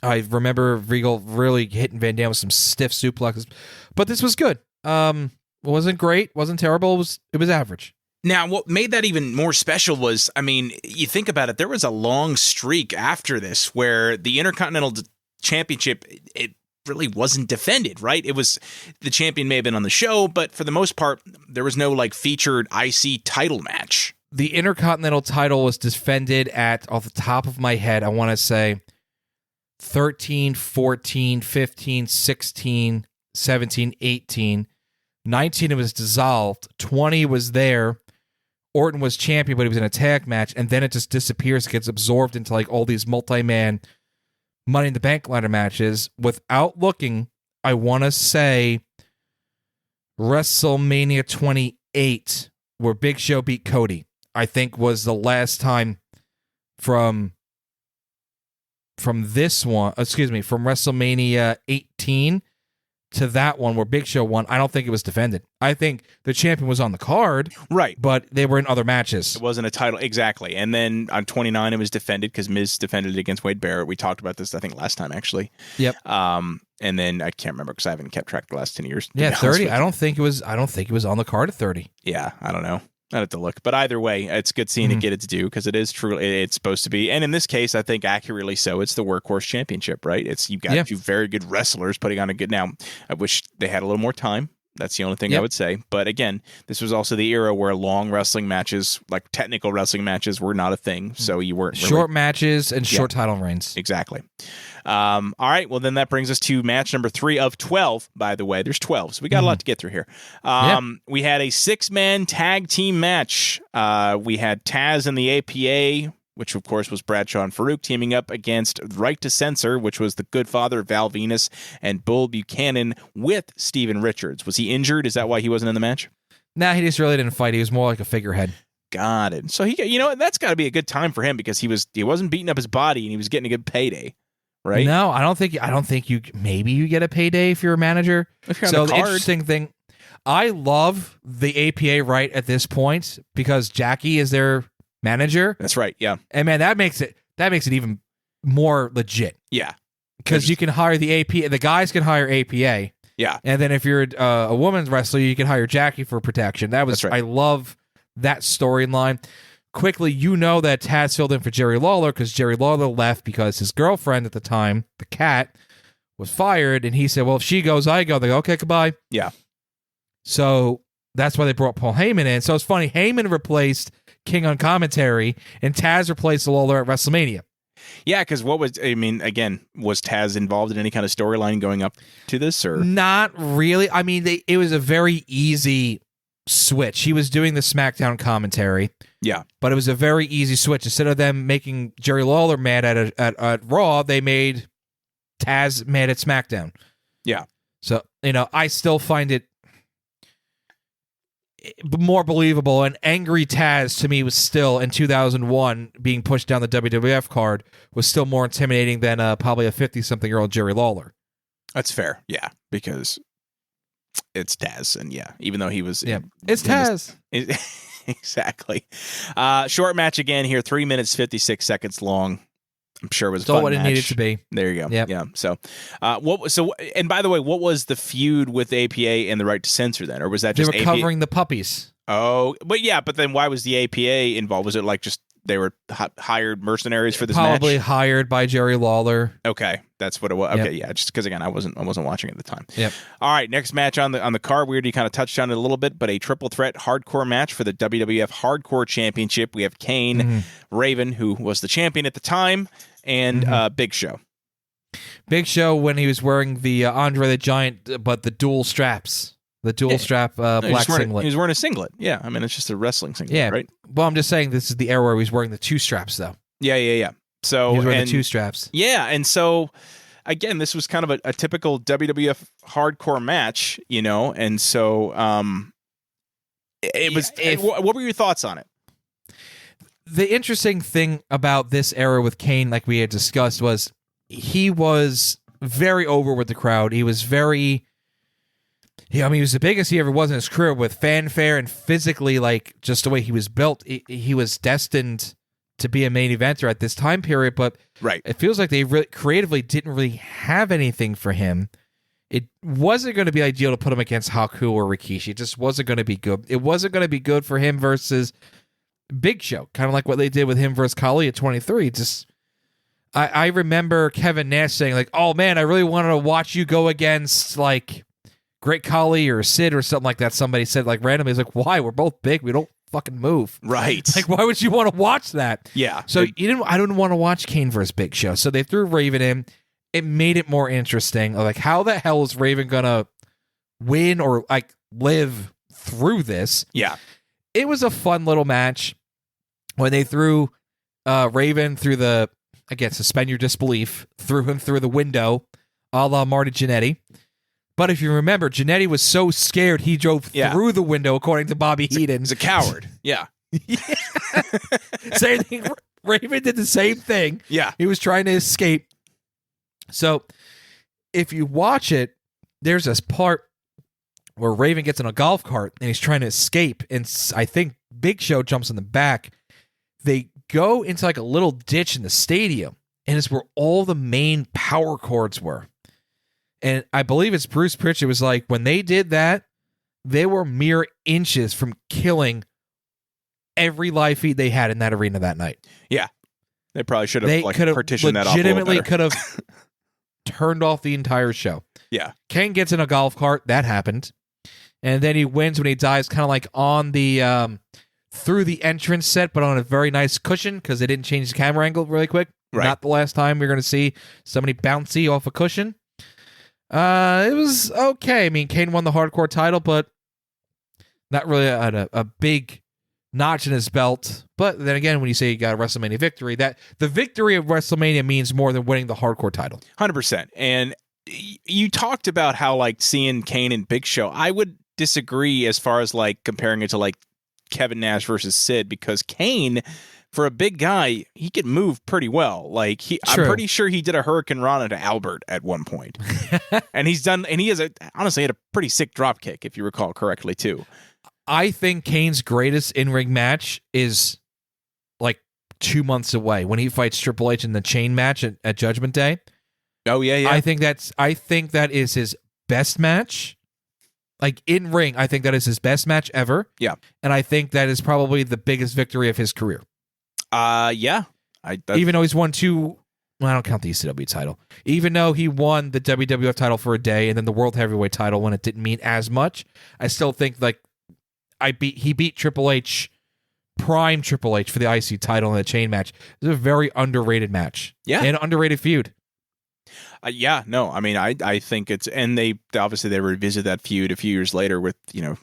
I remember Regal really hitting Van Dam with some stiff suplexes, but this was good. It wasn't great, wasn't terrible. It was average. Now, what made that even more special was, I mean, you think about it, there was a long streak after this where the Intercontinental Championship, it really wasn't defended, right? It was, the champion may have been on the show, but for the most part, there was no featured IC title match. The Intercontinental title was defended at, off the top of my head, I want to say 13, 14, 15, 16, 17, 18, 19 it was dissolved, 20 was there, Orton was champion, but he was in a tag match, and then it just disappears, it gets absorbed into all these multi-man Money in the Bank ladder matches. Without looking, I want to say WrestleMania 28, where Big Show beat Cody, I think was the last time from this one, from WrestleMania 18 to that one where Big Show won, I don't think it was defended. I think the champion was on the card, Right. but they were in other matches. It wasn't a title. Exactly. And then on 29, it was defended because Miz defended it against Wade Barrett. We talked about this, I think, last time, actually. Yep. And then I can't remember because I haven't kept track of the last 10 years. Yeah, 30. I don't think it was on the card at 30. Yeah, I don't know. I'd have to look. But either way, it's good seeing it get its due because it is true. It's supposed to be. And in this case, I think accurately so, it's the Workhorse Championship, right? You've got two very good wrestlers putting on a good. Now, I wish they had a little more time. That's the only thing I would say. But again, this was also the era where long wrestling matches, like technical wrestling matches, were not a thing. So you weren't really... Short matches and short title reigns. Exactly. All right. Well, then that brings us to match number 3 of 12, by the way. There's 12, so we got a lot to get through here. We had a 6-man tag team match. We had Taz and the APA, which of course was Bradshaw and Farouk, teaming up against Right to Censor, which was the good father of Val Venus and Bull Buchanan with Steven Richards. Was he injured? Is that why he wasn't in the match? Nah, he just really didn't fight. He was more like a figurehead. Got it. So that's got to be a good time for him because he wasn't beating up his body and he was getting a good payday, right? No, I don't think you. Maybe you get a payday if you're a manager. If you're on so the the card. interesting thing, I love the APA right at this point because Jackie is their manager. That's right. Yeah. And man, that makes it even more legit. Yeah. Because you can hire the APA. The guys can hire APA. Yeah. And then if you're a woman's wrestler, you can hire Jackie for protection. That's right. I love that storyline. Quickly, that Taz filled in for Jerry Lawler because Jerry Lawler left because his girlfriend at the time, the cat, was fired. And he said, well, if she goes, I go. They go, okay, goodbye. Yeah. So that's why they brought Paul Heyman in. So it's funny. Heyman replaced King on commentary, and Taz replaced Lawler at WrestleMania. Yeah, because was Taz involved in any kind of storyline going up to this? Or Not really. I mean, it was a very easy switch. He was doing the SmackDown commentary. Yeah. But it was a very easy switch. Instead of them making Jerry Lawler mad at Raw, they made Taz mad at SmackDown. Yeah. So, I still find it more believable, and angry Taz to me was still in 2001 being pushed down the WWF card was still more intimidating than probably a 50-something-year-old Jerry Lawler. That's fair, yeah, because it's Taz, and even though he was, it's Taz. Exactly. Short match again here, 3 minutes 56 seconds long. I'm sure it was all what it needed to be. There you go. Yep. Yeah. So, and by the way, what was the feud with APA and the Right to Censor then, or was that just they were APA? covering the puppies? Oh, but then why was the APA involved? Was it like just they were hired mercenaries for this Probably match? hired by Jerry Lawler. Okay, that's what it was. Okay, Yep. yeah, just because again I wasn't watching at the time. Yep. All right, next match on the card. We already kind of touched on it a little bit, but a triple threat hardcore match for the WWF Hardcore Championship. We have Kane, Raven, who was the champion at the time, and Big Show. Big Show when he was wearing the Andre the Giant, but the dual straps. The dual strap black singlet. He was wearing a singlet. Yeah, I mean, it's just a wrestling singlet, Yeah. right? Well, I'm just saying this is the era where he was wearing the 2 straps, though. Yeah. So He was wearing the 2 straps. Yeah, and so again, this was kind of a typical WWF hardcore match, and so it was. What were your thoughts on it? The interesting thing about this era with Kane, like we had discussed, was he was very over with the crowd. He was very... he was the biggest he ever was in his career with fanfare and physically, like, just the way he was built. He was destined to be a main eventer at this time period, but it feels like they really, creatively didn't really have anything for him. It wasn't going to be ideal to put him against Haku or Rikishi. It just wasn't going to be good. It wasn't going to be good for him versus Big Show, kind of like what they did with him versus Khali at 23. Just, I remember Kevin Nash saying, like, oh man, I really wanted to watch you go against, like, Great Khali or Sid or something like that. Somebody said, like, randomly, it's like, why? We're both big. We don't fucking move. Right. Like, why would you want to watch that? Yeah. So I didn't want to watch Kane versus Big Show. So they threw Raven in. It made it more interesting. Like, how the hell is Raven gonna win or, like, live through this? Yeah. It was a fun little match when they threw Raven through the, again, suspend your disbelief, threw him through the window, a la Marty Jannetty. But if you remember, Jannetty was so scared he drove through the window, according to Bobby Heenan. He's a coward. Yeah. Same thing. Raven did the same thing. Yeah. He was trying to escape. So if you watch it, there's this part where Raven gets in a golf cart and he's trying to escape, and I think Big Show jumps in the back. They go into like a little ditch in the stadium, and it's where all the main power cords were. And I believe it's Bruce Pritchard was like, when they did that, they were mere inches from killing every live feed they had in that arena that night. Yeah. They probably should have partitioned that off. Legitimately could have turned off the entire show. Yeah. Kane gets in a golf cart. That happened. And then he wins when he dies kind of like on the through the entrance set, but on a very nice cushion because they didn't change the camera angle really quick. Right. Not the last time we're going to see somebody bouncy off a cushion. It was okay. I mean, Kane won the hardcore title, but not really a big notch in his belt. But then again, when you say you got a WrestleMania victory, that the victory of WrestleMania means more than winning the hardcore title. 100%. And you talked about how like seeing Kane and Big Show. I would disagree as far as like comparing it to like Kevin Nash versus Sid, because Kane, for a big guy, he could move pretty well. Like I'm pretty sure he did a Hurricane Rana to Albert at one point. And he has honestly had a pretty sick drop kick, if you recall correctly too. I think Kane's greatest in-ring match is like 2 months away when he fights Triple H in the chain match at Judgment Day. Oh yeah. I think that is his best match. Like in ring, I think that is his best match ever. Yeah. And I think that is probably the biggest victory of his career. Yeah. Even though he's won two, well, I don't count the ECW title. Even though he won the WWF title for a day and then the World Heavyweight title when it didn't mean as much, I still think like he beat Triple H, prime Triple H for the IC title in a chain match. It was a very underrated match. Yeah. And an underrated feud. Yeah, no, I mean, I think it's, and they obviously revisit that feud a few years later with,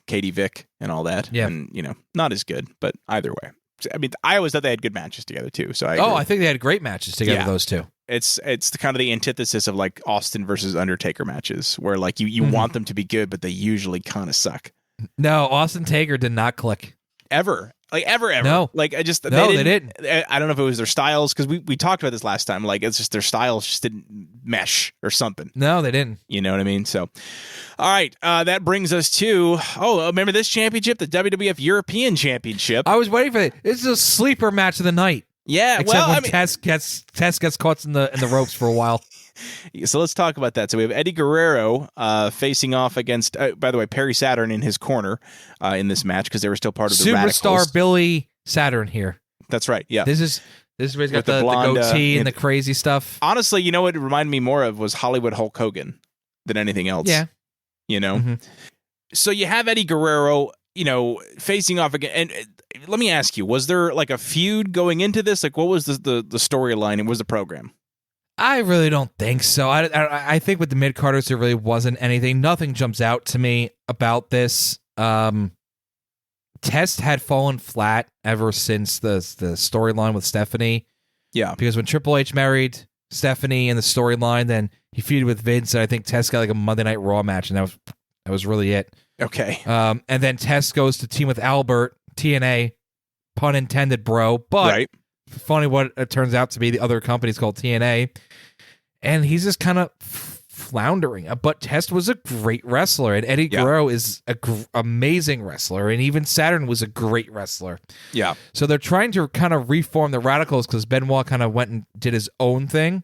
Katie Vick and all that. Yeah. And, not as good, but either way. I mean, I always thought they had good matches together too. So I think they had great matches together, those two. It's the kind of the antithesis of like Austin versus Undertaker matches where like you want them to be good, but they usually kind of suck. No, Austin Taker did not click. Ever. Like ever. No. Like they didn't. I don't know if it was their styles, because we talked about this last time. Like it's just their styles just didn't mesh or something. No, they didn't. You know what I mean? So, all right, that brings us to remember this championship, the WWF European Championship. I was waiting for it. This is a sleeper match of the night. Yeah, except when Test gets caught in the ropes for a while. So let's talk about that. So we have Eddie Guerrero facing off against, by the way, Perry Saturn in his corner in this match because they were still part of the Superstar Radicals. Billy Saturn here. That's right. Yeah. This is where he's got the blonde, goatee and the crazy stuff. Honestly, what it reminded me more of was Hollywood Hulk Hogan than anything else. Yeah. Mm-hmm. So you have Eddie Guerrero, facing off again. And let me ask you, was there like a feud going into this? Like, what was the storyline and what was the program? I really don't think so. I think with the mid-carders, there really wasn't anything. Nothing jumps out to me about this. Test had fallen flat ever since the storyline with Stephanie. Yeah. Because when Triple H married Stephanie in the storyline, then he feuded with Vince, and I think Test got like a Monday Night Raw match, and that was really it. Okay. And then Test goes to team with Albert, TNA, pun intended, bro. But right. Funny what it turns out to be, the other company's called TNA, and he's just kind of floundering. But Test was a great wrestler, and Eddie Guerrero is an amazing wrestler, and even Saturn was a great wrestler. Yeah. So they're trying to kind of reform the Radicals because Benoit kind of went and did his own thing.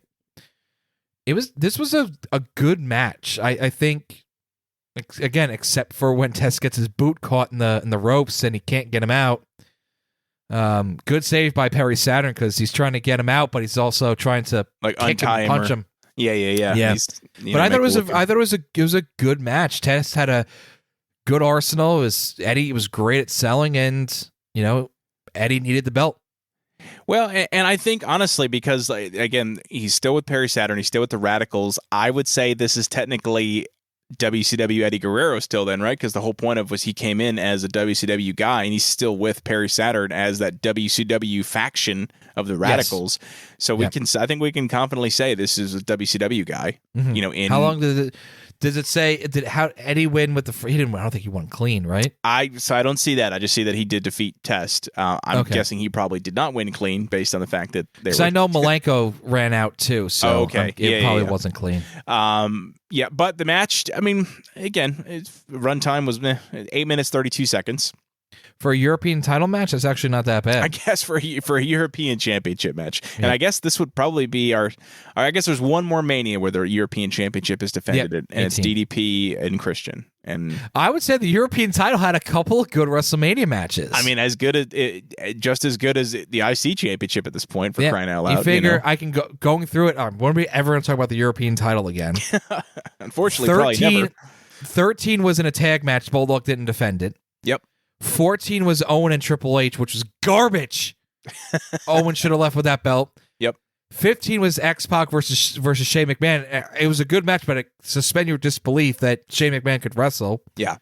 This was a good match. I think, again, except for when Test gets his boot caught in the ropes and he can't get him out. Good save by Perry Saturn because he's trying to get him out, but he's also trying to like kick him, punch him. Yeah. But I thought it was a good match. Test had a good arsenal. Eddie was great at selling, and Eddie needed the belt. Well, and I think honestly, because again, he's still with Perry Saturn, he's still with the Radicals. I would say this is technically WCW Eddie Guerrero still then, right? Because the whole point of was he came in as a WCW guy, and he's still with Perry Saturn as that WCW faction of the Radicals. Yes. So I think we can confidently say this is a WCW guy. Mm-hmm. How long does it say? How Eddie win with the? He didn't. I don't think he won clean, right? I don't see that. I just see that he did defeat Test. I'm guessing he probably did not win clean based on the fact that they. Because I know Malenko ran out too, so okay, it probably wasn't clean. Yeah, but the match, I mean, again, runtime was 8 minutes, 32 seconds. For a European title match, that's actually not that bad. I guess for a European Championship match. Yeah. And I guess this would probably be I guess there's one more Mania where the European Championship is defended, and 18. it's DDP and Christian. And I would say the European title had a couple of good WrestleMania matches. I mean, just as good as the IC Championship at this point, for crying out loud. You figure I can going through it. When are we ever going to talk about the European title again? Unfortunately, probably never. 13 was in a tag match. Bulldog didn't defend it. Yep. 14 was Owen and Triple H, which was garbage. Owen should have left with that belt. Yep. 15 was X-Pac versus Shane McMahon. It was a good match, but suspend your disbelief that Shane McMahon could wrestle. Yeah.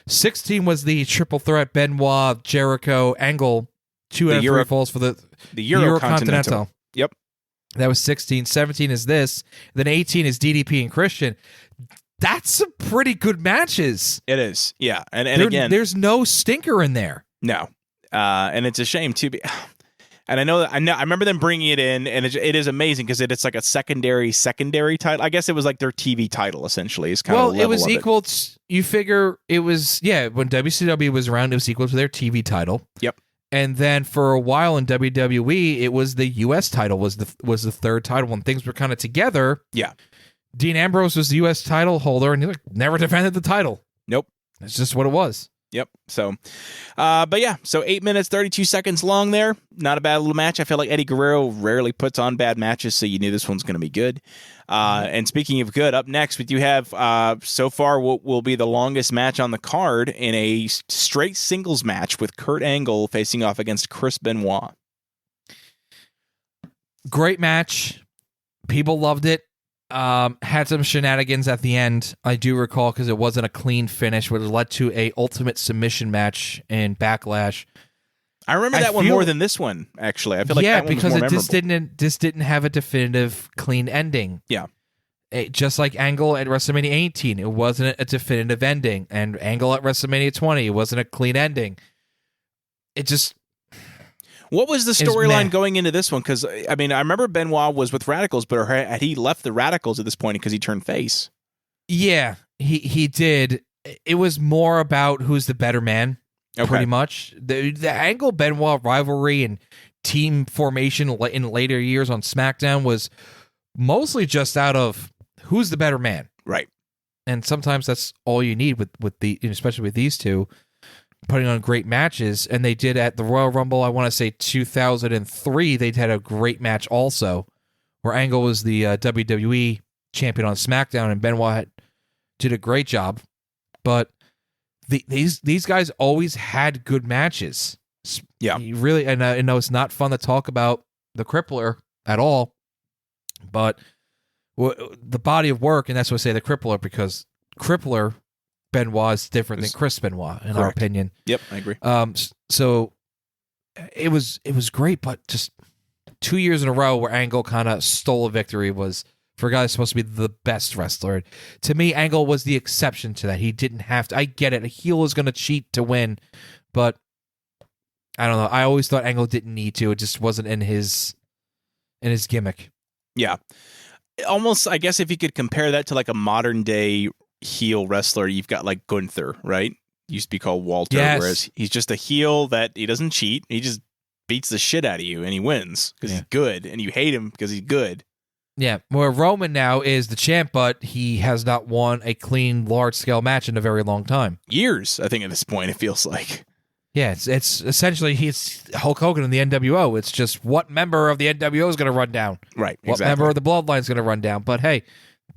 16 was the triple threat Benoit, Jericho, Angle, 2 out of 3 falls for the Eurocontinental. Yep. That was 16. 17 is this. Then 18 is DDP and Christian. That's some pretty good matches. It is. Yeah. And again, there's no stinker in there. No. And it's a shame too. And I remember them bringing it in, and it is amazing because it's like a secondary title. I guess it was like their TV title essentially. Is kind of the level it was of equal. You figure it was when WCW was around, it was equal to their TV title. Yep. And then for a while in WWE, it was the U.S. title was the third title when things were kind of together. Yeah. Dean Ambrose was the U.S. title holder, and he never defended the title. Nope. That's just what it was. Yep. So, but yeah, so 8 minutes, 32 seconds long there. Not a bad little match. I feel like Eddie Guerrero rarely puts on bad matches, so you knew this one's going to be good. And speaking of good, up next, we do have so far what will be the longest match on the card in a straight singles match with Kurt Angle facing off against Chris Benoit. Great match. People loved it. Had some shenanigans at the end, I do recall, because it wasn't a clean finish, which led to a ultimate submission match in Backlash. I remember that one more than this one, actually. I feel like that one was more memorable. This didn't have a definitive clean ending. Yeah. Just like Angle at WrestleMania 18, it wasn't a definitive ending. And Angle at WrestleMania 20, it wasn't a clean ending. It just... What was the storyline going into this one? Because, I mean, I remember Benoit was with Radicals, but had he left the Radicals at this point because he turned face? Yeah, he did. It was more about who's the better man, pretty much. The Angle-Benoit rivalry and team formation in later years on SmackDown was mostly just out of who's the better man. Right. And sometimes that's all you need especially with these two. Putting on great matches, and they did at the Royal Rumble, I want to say 2003, they had a great match also, where Angle was the WWE champion on SmackDown, and Benoit did a great job. But these guys always had good matches. Yeah. Really, and I know it's not fun to talk about the Crippler at all, but the body of work, and that's why I say the Crippler, because Crippler Benoit is different than Chris Benoit, in our opinion. Yep, I agree. So it was great, but just 2 years in a row where Angle kind of stole a victory was for a guy that's supposed to be the best wrestler. To me, Angle was the exception to that. He didn't have to. I get it. A heel is going to cheat to win, but I don't know. I always thought Angle didn't need to. It just wasn't in his gimmick. Yeah. Almost, I guess, if you could compare that to like a modern day heel wrestler, you've got like Gunther, right? Used to be called Walter, whereas he's just a heel that he doesn't cheat. He just beats the shit out of you and he wins because he's good, and you hate him because he's good. Yeah, where Roman now is the champ, but he has not won a clean, large-scale match in a very long time. Years, I think, at this point, it feels like. Yeah, it's essentially he's Hulk Hogan in the NWO. It's just what member of the NWO is going to run down. Right, What member of the Bloodline is going to run down. But hey,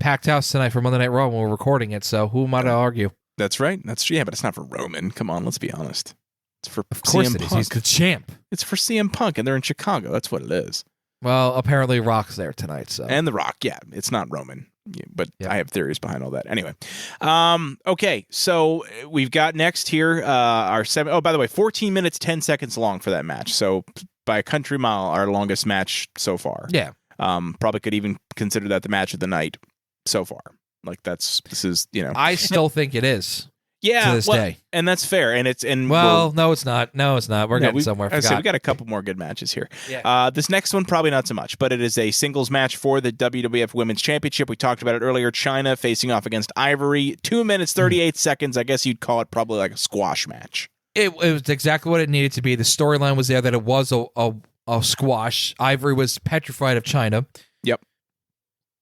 packed house tonight for Monday Night Raw when we're recording it, so who might I argue? That's right. But it's not for Roman. Come on, let's be honest. It's for Of course CM it is. Punk. He's the champ. It's for CM Punk, and they're in Chicago. That's what it is. Well, apparently Rock's there tonight, so. And The Rock, yeah. It's not Roman, but I have theories behind all that. Anyway, okay, so we've got next here our 7. Oh, by the way, 14 minutes, 10 seconds long for that match. So by a country mile, our longest match so far. Yeah. Probably could even consider that the match of the night so far. Like this is, I still think it is. Yeah, to this day. and that's fair. And it's No, it's not. No, it's not. We're getting somewhere. I say we got a couple more good matches here. Yeah. This next one probably not so much, but it is a singles match for the WWF Women's Championship. We talked about it earlier. Chyna facing off against Ivory. 2 minutes 38 seconds. I guess you'd call it probably like a squash match. It was exactly what it needed to be. The storyline was there that it was a squash. Ivory was petrified of Chyna. Yep.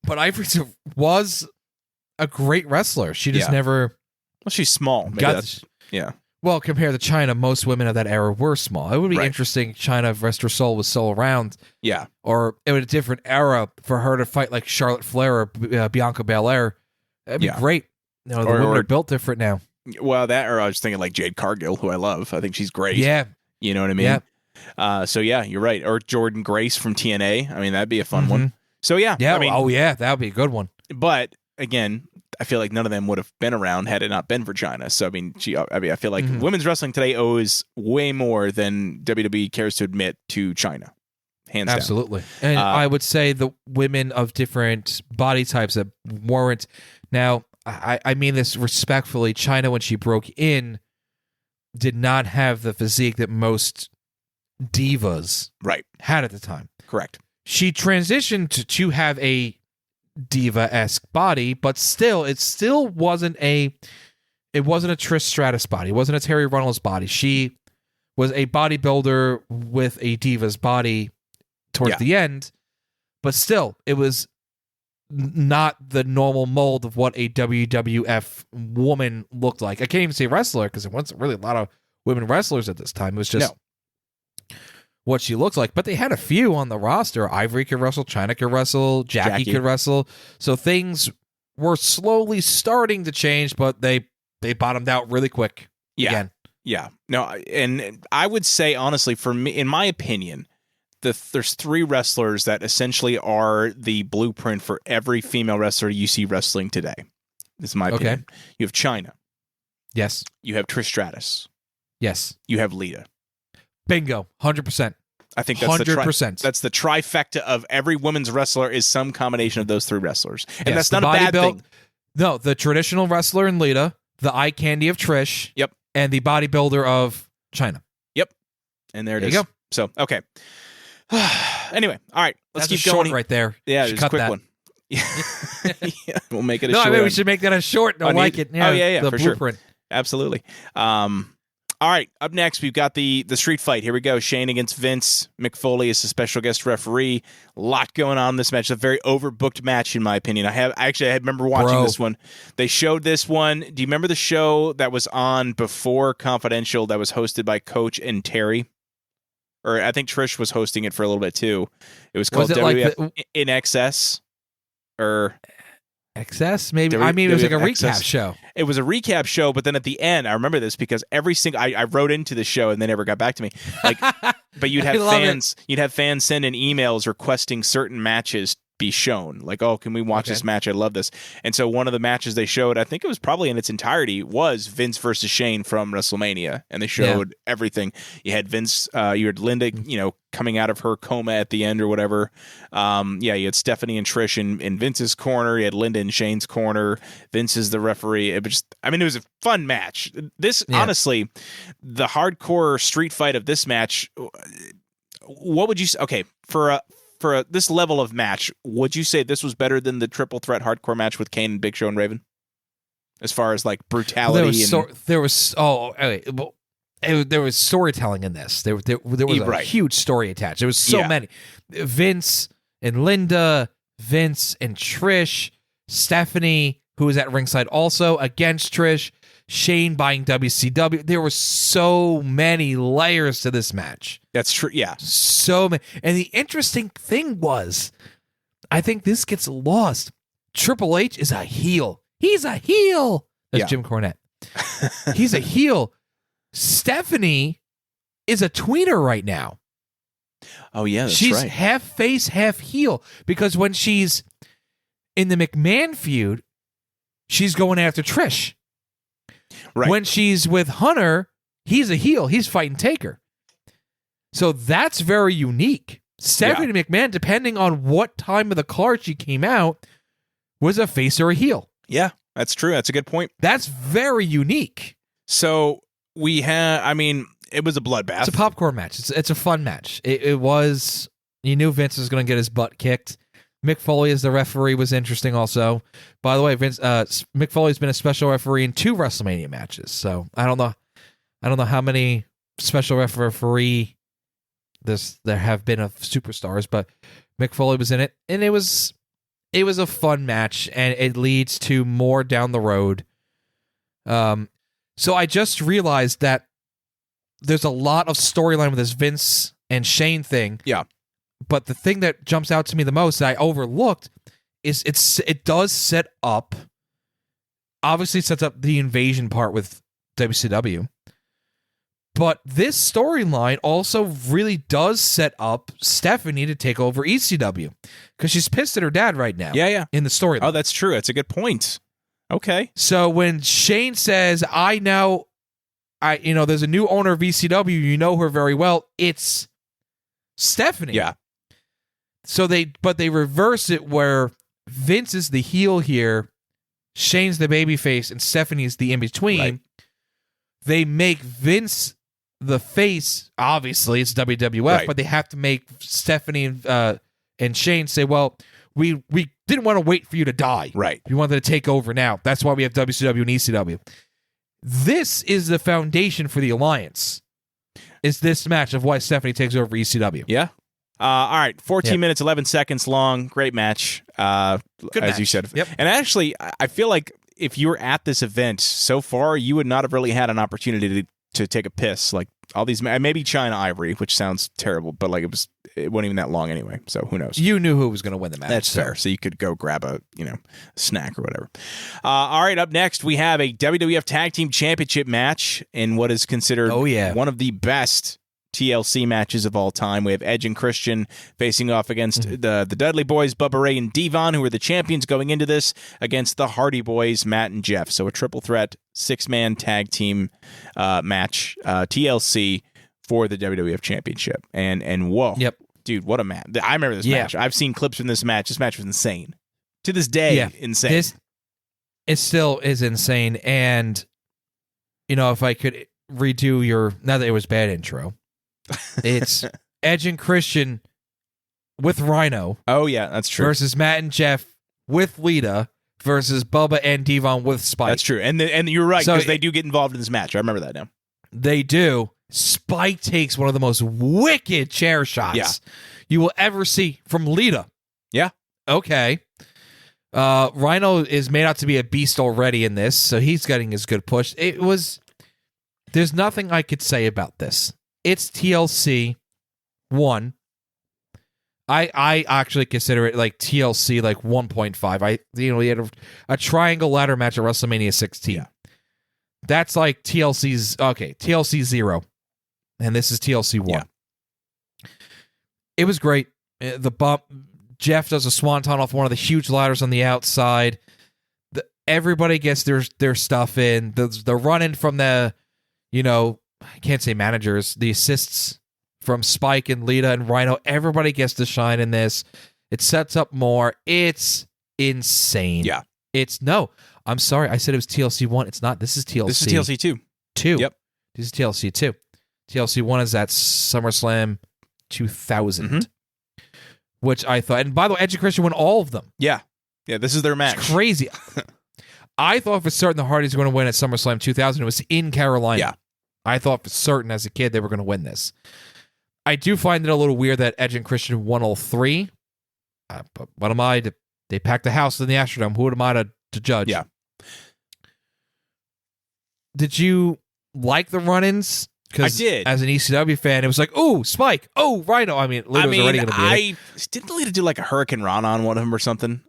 But Ivory was a great wrestler. She just never. Well, she's small. Yeah. Well, compared to Chyna, most women of that era were small. It would be Right. interesting if Chyna, if Rest Her Soul was still around. Yeah. Or it was a different era for her to fight like Charlotte Flair or Bianca Belair. That'd be great. The women are built different now. Well, or I was thinking like Jade Cargill, who I love. I think she's great. Yeah. You know what I mean? Yeah. So, yeah, you're right. Or Jordan Grace from TNA. I mean, that'd be a fun one. So, yeah. Yeah. I mean, that would be a good one. But, again, I feel like none of them would have been around had it not been for Chyna. So, I mean, I feel like women's wrestling today owes way more than WWE cares to admit to Chyna. Hands down. Absolutely. And I would say the women of different body types that weren't. Now, I mean this respectfully. Chyna, when she broke in, did not have the physique that most divas had at the time. Correct. She transitioned to have a diva-esque body, but still, it wasn't a Trish Stratus body. It wasn't a Terry Runnels body. She was a bodybuilder with a diva's body towards the end, but still, it was not the normal mold of what a WWF woman looked like. I can't even say wrestler because there wasn't really a lot of women wrestlers at this time. It was just what she looks like. But they had a few on the roster. Ivory could wrestle, Chyna could wrestle, Jackie could wrestle. So things were slowly starting to change, but they bottomed out really quick. Again. Yeah. No, and I would say, honestly, for me, in my opinion, there's 3 wrestlers that essentially are the blueprint for every female wrestler you see wrestling today. This is my opinion. You have Chyna. Yes. You have Trish Stratus. Yes. You have Lita. Bingo. 100%. I think that's 100%. That's the trifecta of every women's wrestler is some combination of those 3 wrestlers. And that's not a bad thing. No, the traditional wrestler in Lita, the eye candy of Trish, and the bodybuilder of Chyna. Yep. And there you is. go. So, okay. Anyway, all right. Let's That's keep a going. short right there. Yeah, it's a quick one. Yeah, we'll make it a short. I mean, we should make that a short. I like it. Yeah, the for blueprint. Sure. Absolutely. All right, up next, we've got the street fight. Here we go. Shane against Vince. Mick Foley is the special guest referee. A lot going on in this match. It's a very overbooked match, in my opinion. I remember watching this one. They showed this one. Do you remember the show that was on before Confidential that was hosted by Coach and Terry? Or I think Trish was hosting it for a little bit, too. It was called WWF In Excess. Or... Excess, maybe. I mean, it was like a recap show. It was a recap show, but then at the end, I remember this because every single I wrote into the show and they never got back to me. Like, but you'd have fans send in emails requesting certain matches be shown. Like, oh, can we watch this match? I love this. And so one of the matches they showed, I think it was probably in its entirety, was Vince versus Shane from WrestleMania, and they showed everything. You had Vince, you had Linda, coming out of her coma at the end or whatever. You had Stephanie and Trish in Vince's corner. You had Linda in Shane's corner. Vince is the referee. It was a fun match. This, honestly, the hardcore street fight of this match, what would you say? Okay, for this level of match, would you say this was better than the triple threat hardcore match with Kane and Big Show and Raven? As far as like brutality, there was storytelling in this. There was a huge story attached. There was so many. Vince and Linda, Vince and Trish, Stephanie, who was at ringside also against Trish, Shane buying WCW. There were so many layers to this match. That's true. Yeah. So many. And the interesting thing was, I think this gets lost. Triple H is a heel. He's a heel. That's Jim Cornette. He's a heel. Stephanie is a tweener right now. Oh, yeah, that's she's right. She's half face, half heel. Because when she's in the McMahon feud, she's going after Trish. Right. When she's with Hunter, he's a heel. He's fighting Taker. So that's very unique. Stephanie McMahon, depending on what time of the card she came out, was a face or a heel. Yeah. That's true. That's a good point. That's very unique. So we had, I mean, it was a bloodbath. It's a popcorn match. It's a fun match. It was, you knew Vince was going to get his butt kicked. Mick Foley as the referee was interesting also. By the way, Mick Foley's been a special referee in 2 WrestleMania matches. So I don't know how many special referee there have been of superstars, but Mick Foley was in it, and it was a fun match, and it leads to more down the road. So I just realized that there's a lot of storyline with this Vince and Shane thing. Yeah. But the thing that jumps out to me the most that I overlooked is it does set up, obviously sets up the invasion part with WCW. But this storyline also really does set up Stephanie to take over ECW because she's pissed at her dad right now. Yeah. In the storyline. Oh, that's true. That's a good point. Okay. So when Shane says, there's a new owner of ECW, you know her very well, it's Stephanie. Yeah. So they reverse it where Vince is the heel here, Shane's the babyface, and Stephanie's the in-between. Right. They make Vince the face, obviously, it's WWF, right. But they have to make Stephanie and Shane say, well, we didn't want to wait for you to die. Right. We wanted to take over now. That's why we have WCW and ECW. This is the foundation for the alliance, is this match of why Stephanie takes over ECW. Yeah. All right, 14 minutes, 11 seconds long. Great match, Good as match. you said. Yep. And actually, I feel like if you were at this event so far, you would not have really had an opportunity to take a piss. Like all these, maybe China Ivory, which sounds terrible, but like it wasn't even that long anyway. So who knows? You knew who was going to win the match. That's fair. So you could go grab a snack or whatever. All right, up next we have a WWF Tag Team Championship match in what is considered one of the best TLC matches of all time. We have Edge and Christian facing off against the Dudley Boys, Bubba Ray and Devon, who are the champions going into this, against the Hardy Boys, Matt and Jeff. So a triple threat 6-man tag team match, TLC for the WWF Championship. And whoa, Yep. dude, what a match! I remember this match. I've seen clips from this match. This match was insane. To this day, insane. It still is insane. And if I could redo now that it was bad intro. It's Edge and Christian with Rhino. Oh, yeah, that's true. Versus Matt and Jeff with Lita versus Bubba and Devon with Spike. That's true. And you're right, because they do get involved in this match. I remember that now. They do. Spike takes one of the most wicked chair shots you will ever see from Lita. Yeah. Okay. Rhino is made out to be a beast already in this, so he's getting his good push. There's nothing I could say about this. It's TLC 1. I actually consider it like TLC like 1.5. We had a triangle ladder match at WrestleMania 16. Yeah. That's like TLC 0. And this is TLC 1. Yeah. It was great. The bump, Jeff does a swanton off one of the huge ladders on the outside. Everybody gets their stuff in. The run in from the, I can't say managers, the assists from Spike and Lita and Rhino. Everybody gets to shine in this. It sets up more. It's insane. Yeah. I'm sorry. I said it was TLC 1. It's not. This is TLC. This is TLC 2. 2. Yep. This is TLC 2. TLC 1 is that SummerSlam 2000, which I thought. And by the way, Edge and Christian won all of them. Yeah. Yeah, this is their match. It's crazy. I thought for certain the Hardys were going to win at SummerSlam 2000. It was in Carolina. Yeah. I thought for certain as a kid they were going to win this. I do find it a little weird that Edge and Christian won all 3. But what am I? They packed the house in the Astrodome. Who am I to judge? Yeah. Did you like the run-ins? I did. As an ECW fan, it was like, oh, Spike. Oh, Rhino. Lita was already going to be didn't Lita do like a Hurricane Rana on one of them or something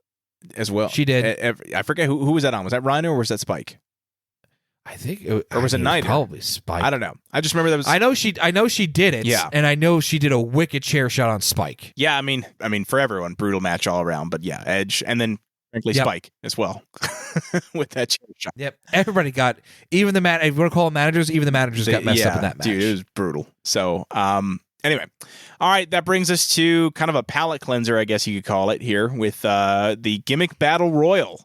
as well? She did. I forget who was that on. Was that Rhino or was that Spike? I think or was it Night? Probably Spike. I don't know. I just remember that was. I know she did it. Yeah, and I know she did a wicked chair shot on Spike. Yeah, I mean, for everyone, brutal match all around. But yeah, Edge, and then frankly Spike as well with that chair shot. Yep, everybody got even the if you want to call them managers, even the managers got messed up in that match. Dude, it was brutal. So, anyway, all right, that brings us to kind of a palate cleanser, I guess you could call it here, with the Gimmick Battle Royal.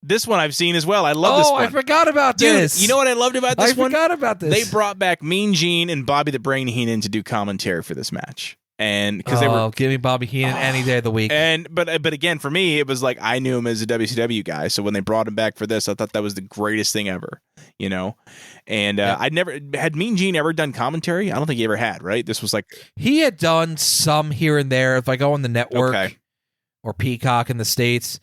This one I've seen as well. I love this one. I forgot about this. You know what I loved about this one? I forgot about this. They brought back Mean Gene and Bobby the Brain Heenan to do commentary for this match. And because they were give me Bobby Heenan any day of the week. But again, for me, it was like I knew him as a WCW guy. So when they brought him back for this, I thought that was the greatest thing ever, you know? And I'd never had Mean Gene ever done commentary. I don't think he ever had, right? This was like he had done some here and there. If I go on the network or Peacock in the States,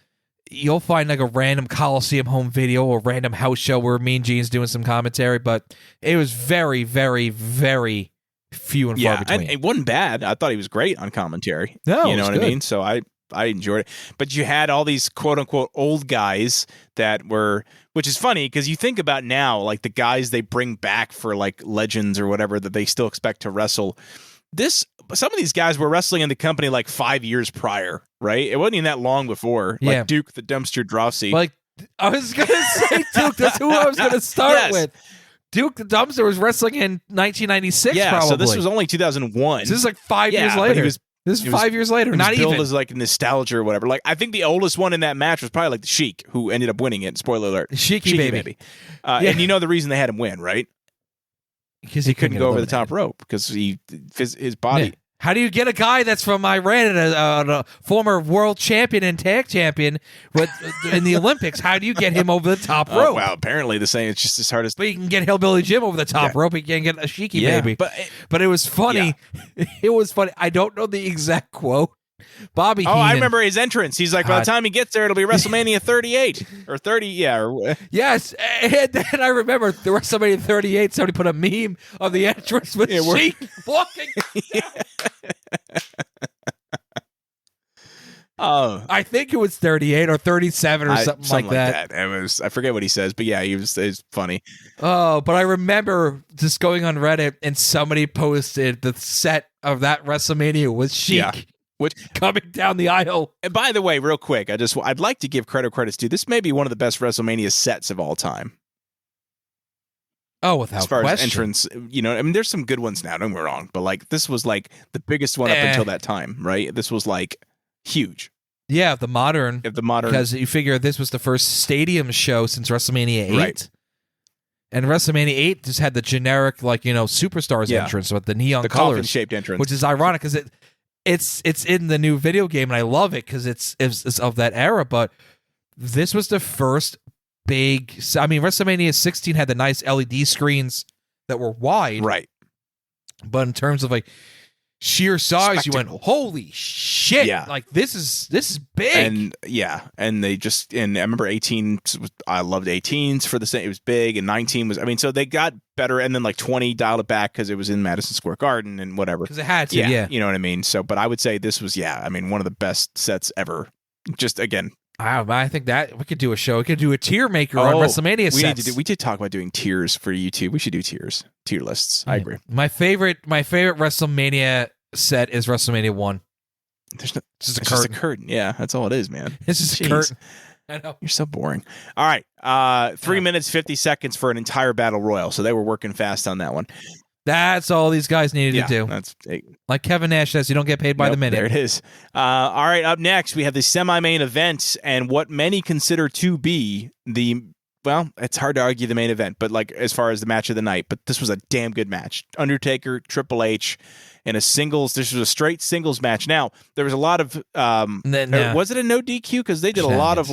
you'll find like a random Coliseum home video or random house show where Mean Gene's doing some commentary, but it was very, very, very few and far between. And it wasn't bad. I thought he was great on commentary. No, you know what good. I mean? So I enjoyed it. But you had all these quote unquote old guys that were, which is funny because you think about now, like the guys they bring back for like legends or whatever that they still expect to wrestle. Some of these guys were wrestling in the company like 5 years prior, right? It wasn't even that long before. Like Duke the Dumpster Drossy. Like I was gonna say Duke, that's who I was gonna start with. Duke the Dumpster was wrestling in 1996, probably. So this was only 2001. So this is like 5 years later. This is 5 years later. Not even. Billed as like nostalgia or whatever. Like I think the oldest one in that match was probably like the Sheik, who ended up winning it. Spoiler alert. Sheiky baby. And you know the reason they had him win, right? Because he couldn't go over the top rope because his body. Yeah. How do you get a guy that's from Iran and a former world champion and tag champion in the Olympics? How do you get him over the top rope? Well, apparently the same. It's just as hard as. But you can get Hillbilly Jim over the top rope. You can't get a Sheiky baby. But it was funny. Yeah. It was funny. I don't know the exact quote. Bobby Heenan. I remember his entrance. He's like, by the time he gets there, it'll be WrestleMania 38 or 30. Yeah. Yes. And then I remember the WrestleMania 38, somebody put a meme of the entrance with Sheik walking. I think it was 38 or 37 or something like that. It was, I forget what he says, but yeah, it's funny. Oh, but I remember just going on Reddit and somebody posted the set of that WrestleMania with Sheik. Yeah. Coming down the aisle. And by the way, real quick, I'd like to give credit's due. This may be one of the best WrestleMania sets of all time. Oh, without question. As far as entrance, there's some good ones now, don't get me wrong, but like this was like the biggest one up until that time, right? This was like huge. Yeah, the modern. Because you figure this was the first stadium show since WrestleMania 8. Right. And WrestleMania 8 just had the generic, Superstars entrance with the neon colors. The coffin-shaped entrance. Which is ironic because it's in the new video game, and I love it because it's of that era. But this was the first big. I mean, WrestleMania 16 had the nice LED screens that were wide, right? But in terms of sheer size, you went, holy shit! Yeah, this is big. And they just I remember 18. I loved 18s for the same. It was big, and 19 was. I mean, so they got better, and then 20 dialed it back because it was in Madison Square Garden and whatever. Because it had to, yeah. You know what I mean? So, but I would say this was, one of the best sets ever. Just again. I think that we could do a show. We could do a tier maker on WrestleMania sets. We did talk about doing tiers for YouTube. We should do tier lists. I agree. My favorite WrestleMania set is WrestleMania 1. It's just a curtain. Yeah, that's all it is, man. It's just a curtain. I know. You're so boring. All right. 3 minutes, 50 seconds for an entire battle royal. So they were working fast on that one. That's all these guys needed to do. That's like Kevin Nash says, you don't get paid by the minute. There it is. All right, up next, we have the semi-main event and what many consider to be it's hard to argue the main event, but as far as the match of the night, but this was a damn good match. Undertaker, Triple H, in a singles. This was a straight singles match. Now, there was a lot of was it a no DQ? Because they did a lot of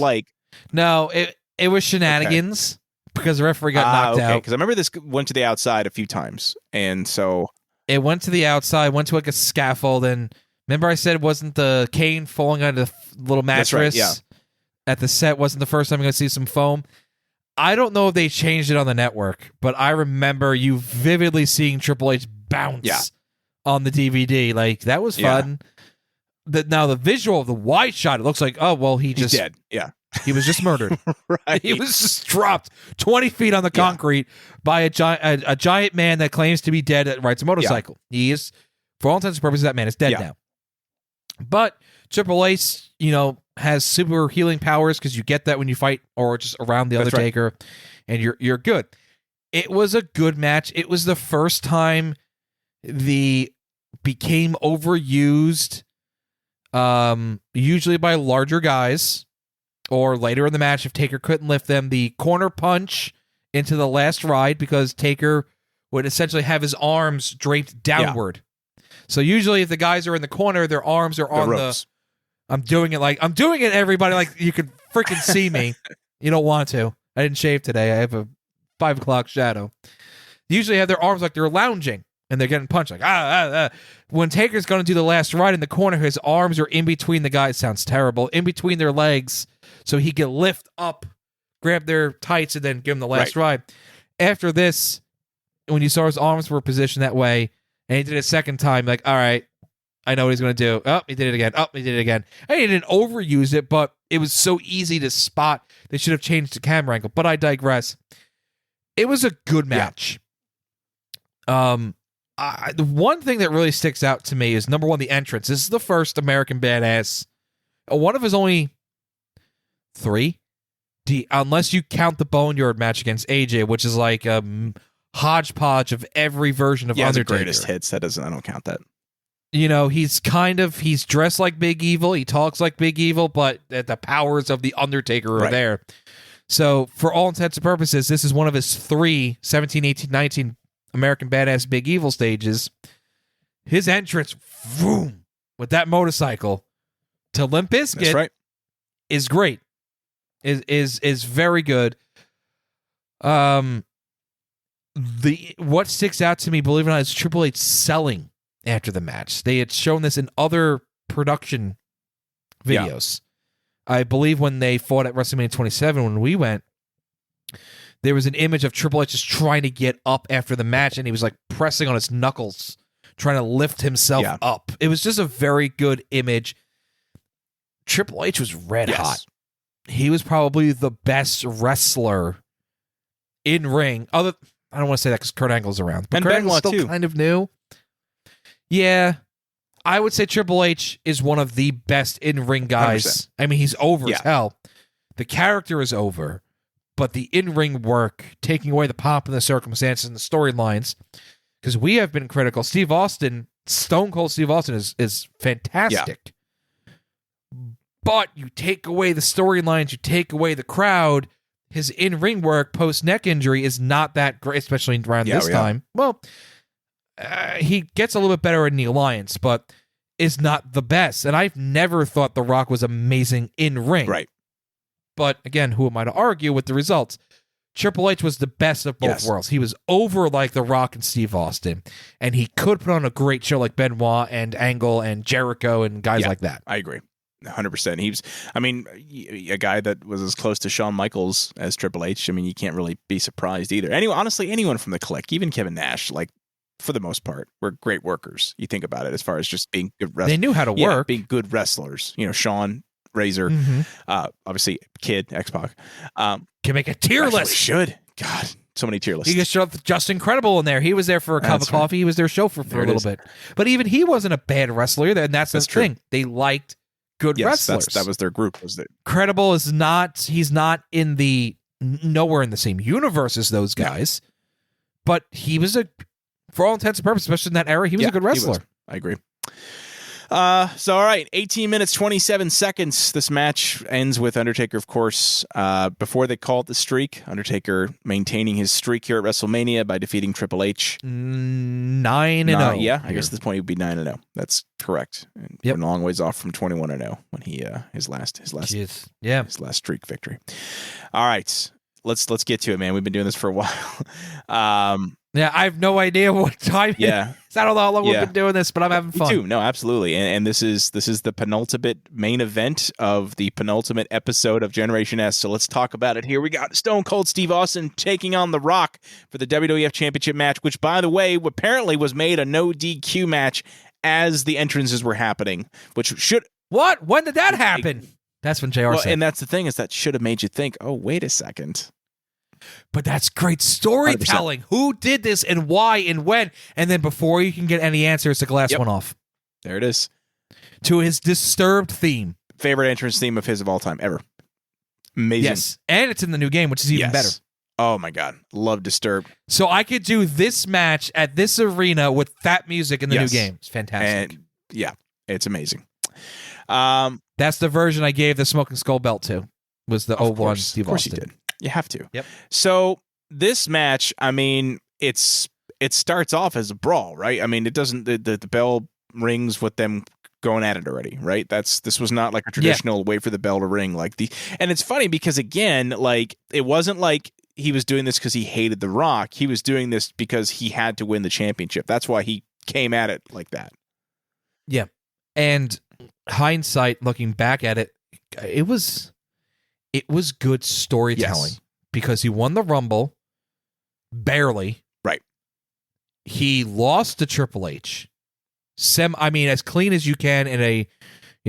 No, it was shenanigans. Okay. Because the referee got knocked out. Because I remember this went to the outside a few times. And so... It went to the outside, went to a scaffold, and remember I said it wasn't the cane falling onto the little mattress? That's right, at the set wasn't the first time I'm going to see some foam. I don't know if they changed it on the network, but I remember you vividly seeing Triple H bounce on the DVD. That was fun. Now, the visual of the wide shot, it looks like, he's just... dead, yeah. He was just murdered. Right. He was just dropped 20 feet on the concrete by a giant man that claims to be dead that rides a motorcycle. Yeah. He is, for all intents and purposes, that man is dead now. But Triple H, has super healing powers because you get that when you fight or just around the Undertaker, and you're good. It was a good match. It was the first time the became overused, usually by larger guys. or later in the match, if Taker couldn't lift them, the corner punch into the last ride, because Taker would essentially have his arms draped downward. So usually if the guys are in the corner, their arms are on the... I'm doing it, everybody. Like, you could freaking see me. You don't want to. I didn't shave today. I have a 5 o'clock shadow. They usually have their arms like they're lounging and they're getting punched. Like, When Taker's going to do the last ride in the corner, his arms are in between the guys. Sounds terrible. In between their legs, so he can lift up, grab their tights, and then give them the last ride. After this, when you saw his arms were positioned that way, and he did it a second time, like, all right, I know what he's going to do. Oh, he did it again. Oh, he did it again. And he didn't overuse it, but it was so easy to spot. They should have changed the camera angle, but I digress. It was a good match. The one thing that really sticks out to me is, number one, the entrance. This is the first American Badass. One of his only 3. Unless you count the Boneyard match against AJ, which is like a hodgepodge of every version of Undertaker. The greatest hits. I don't count that. You know, he's dressed like Big Evil. He talks like Big Evil, but the powers of the Undertaker are there. So for all intents and purposes, this is one of his 3, 17, 18, 19 American Badass Big Evil stages. His entrance, vroom, with that motorcycle to Limp Bizkit is great. Is very good. What sticks out to me, believe it or not, is Triple H selling after the match. They had shown this in other production videos. I believe when they fought at WrestleMania 27, when we went, there was an image of Triple H just trying to get up after the match, and he was like pressing on his knuckles, trying to lift himself up. It was just a very good image. Triple H was red hot. He was probably the best wrestler in ring. I don't want to say that because Kurt Angle's around, but and Kurt Angle's still too. Kind of new. Yeah, I would say Triple H is one of the best in-ring guys. 100%. I mean, he's over as hell. The character is over, but the in-ring work, taking away the pomp and the circumstances and the storylines, because we have been critical. Steve Austin, Stone Cold Steve Austin is fantastic. But you take away the storylines, you take away the crowd, his in-ring work post-neck injury is not that great, especially around this time. Well, he gets a little bit better in the Alliance, but is not the best. And I've never thought The Rock was amazing in-ring. Right. But again, who am I to argue with the results? Triple H was the best of both worlds. He was over like The Rock and Steve Austin, and he could put on a great show like Benoit and Angle and Jericho and guys like that. I agree. 100%. He was, I mean, a guy that was as close to Shawn Michaels as Triple H. I mean, you can't really be surprised either. Honestly, anyone from the Clique, even Kevin Nash, like, for the most part, were great workers. You think about it as far as just being good wrestlers. They knew how to work. Being good wrestlers. You know, Shawn, Razor, obviously Kid, X-Pac. Can make a tier list. Should. God, so many tier lists. You just showed up Just Incredible in there. He was there for a cup of coffee. He was their chauffeur for a little bit. But even he wasn't a bad wrestler, and that's the thing. They liked good wrestlers. That was their group. Was it? Credible is not. He's not in nowhere in the same universe as those guys. But he was for all intents and purposes, especially in that era, he was a good wrestler. I agree. So, all right, 18 minutes, 27 seconds. This match ends with Undertaker, of course, before they call it the streak, Undertaker maintaining his streak here at WrestleMania by defeating Triple H. 9-0. Yeah, I guess at this point he would be 9-0. That's correct. And we're a long ways off from 21-0 when he his last streak victory. All right, let's get to it, man. We've been doing this for a while. Yeah, I have no idea what time it is. I don't know how long we've been doing this, but I'm having fun. Me too. No, absolutely. And this is the penultimate main event of the penultimate episode of Generation S. So let's talk about it here. We got Stone Cold Steve Austin taking on The Rock for the WWF Championship match, which, by the way, apparently was made a no DQ match as the entrances were happening, which should... What? When did that happen? That's when JR said. And that's the thing, is that should have made you think, oh, wait a second. But that's great storytelling. 100%. Who did this and why and when? And then before you can get any answers, the glass went off. There it is. To his Disturbed theme. Favorite entrance theme of his of all time, ever. Amazing. Yes. And it's in the new game, which is even better. Oh my God. Love Disturbed. So I could do this match at this arena with that music in the new game. It's fantastic. And it's amazing. That's the version I gave the Smoking Skull belt to. was the Of 01 course, Steve of course Austin. he did. You have to. Yep. So this match, I mean, it starts off as a brawl, right? I mean, it doesn't. The bell rings with them going at it already, right? This was not like a traditional wait for the bell to ring and it's funny because again, like it wasn't like he was doing this because he hated The Rock. He was doing this because he had to win the championship. That's why he came at it like that. Yeah. And hindsight, looking back at it, it was good storytelling because he won the Rumble barely. Right. He lost to Triple H. As clean as you can in a,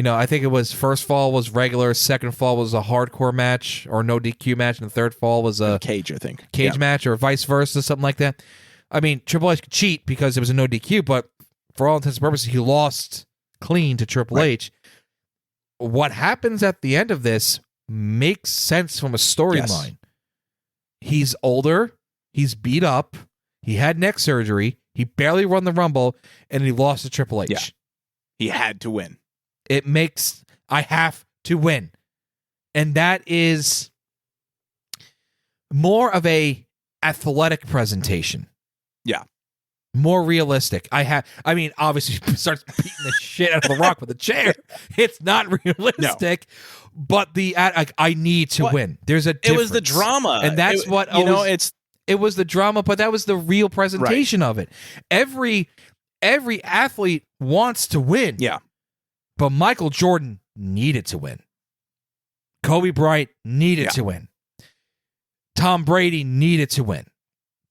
I think it was first fall was regular, second fall was a hardcore match or no DQ match, and the third fall was a cage, I think. Cage match or vice versa, something like that. I mean, Triple H could cheat because it was a no DQ, but for all intents and purposes, he lost clean to Triple H. What happens at the end of this makes sense from a storyline. He's older, he's beat up, he had neck surgery, he barely won the Rumble, and he lost to Triple H. Yeah. He had to win. I have to win. And that is more of a athletic presentation. Yeah. More realistic. Obviously he starts beating the shit out of The Rock with a chair. It's not realistic. No. But I need to win. There's a difference. It was the drama. And that's it was the drama, but that was the real presentation of it. Every athlete wants to win. Yeah. But Michael Jordan needed to win. Kobe Bryant needed to win. Tom Brady needed to win.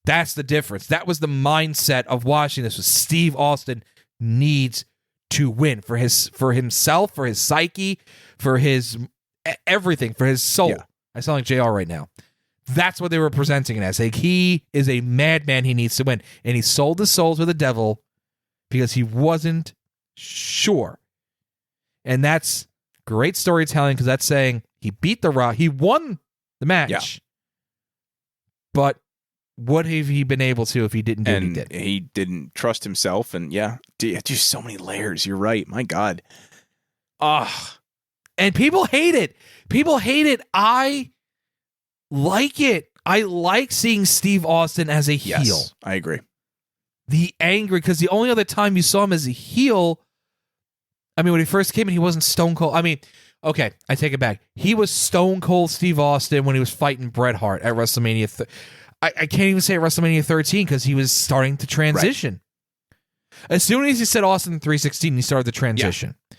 That's the difference. That was the mindset of watching this. Was Steve Austin needs to win for himself, for his psyche, for his everything, for his soul. Yeah. I sound like JR right now. That's what they were presenting it as. Like, he is a madman. He needs to win. And he sold his soul to the devil because he wasn't sure. And that's great storytelling because that's saying he beat The Rock. He won the match. Yeah. But what have he been able to if he didn't do what he did? He didn't trust himself. And just so many layers. You're right. My God. And people hate it. I like it. I like seeing Steve Austin as a heel. Yes, I agree. The angry, because the only other time you saw him as a heel, when he first came in, he wasn't Stone Cold. Okay, I take it back. He was Stone Cold Steve Austin when he was fighting Bret Hart at WrestleMania. I can't even say WrestleMania 13 because he was starting to transition. Right. As soon as he said Austin 316, he started the transition. Yeah.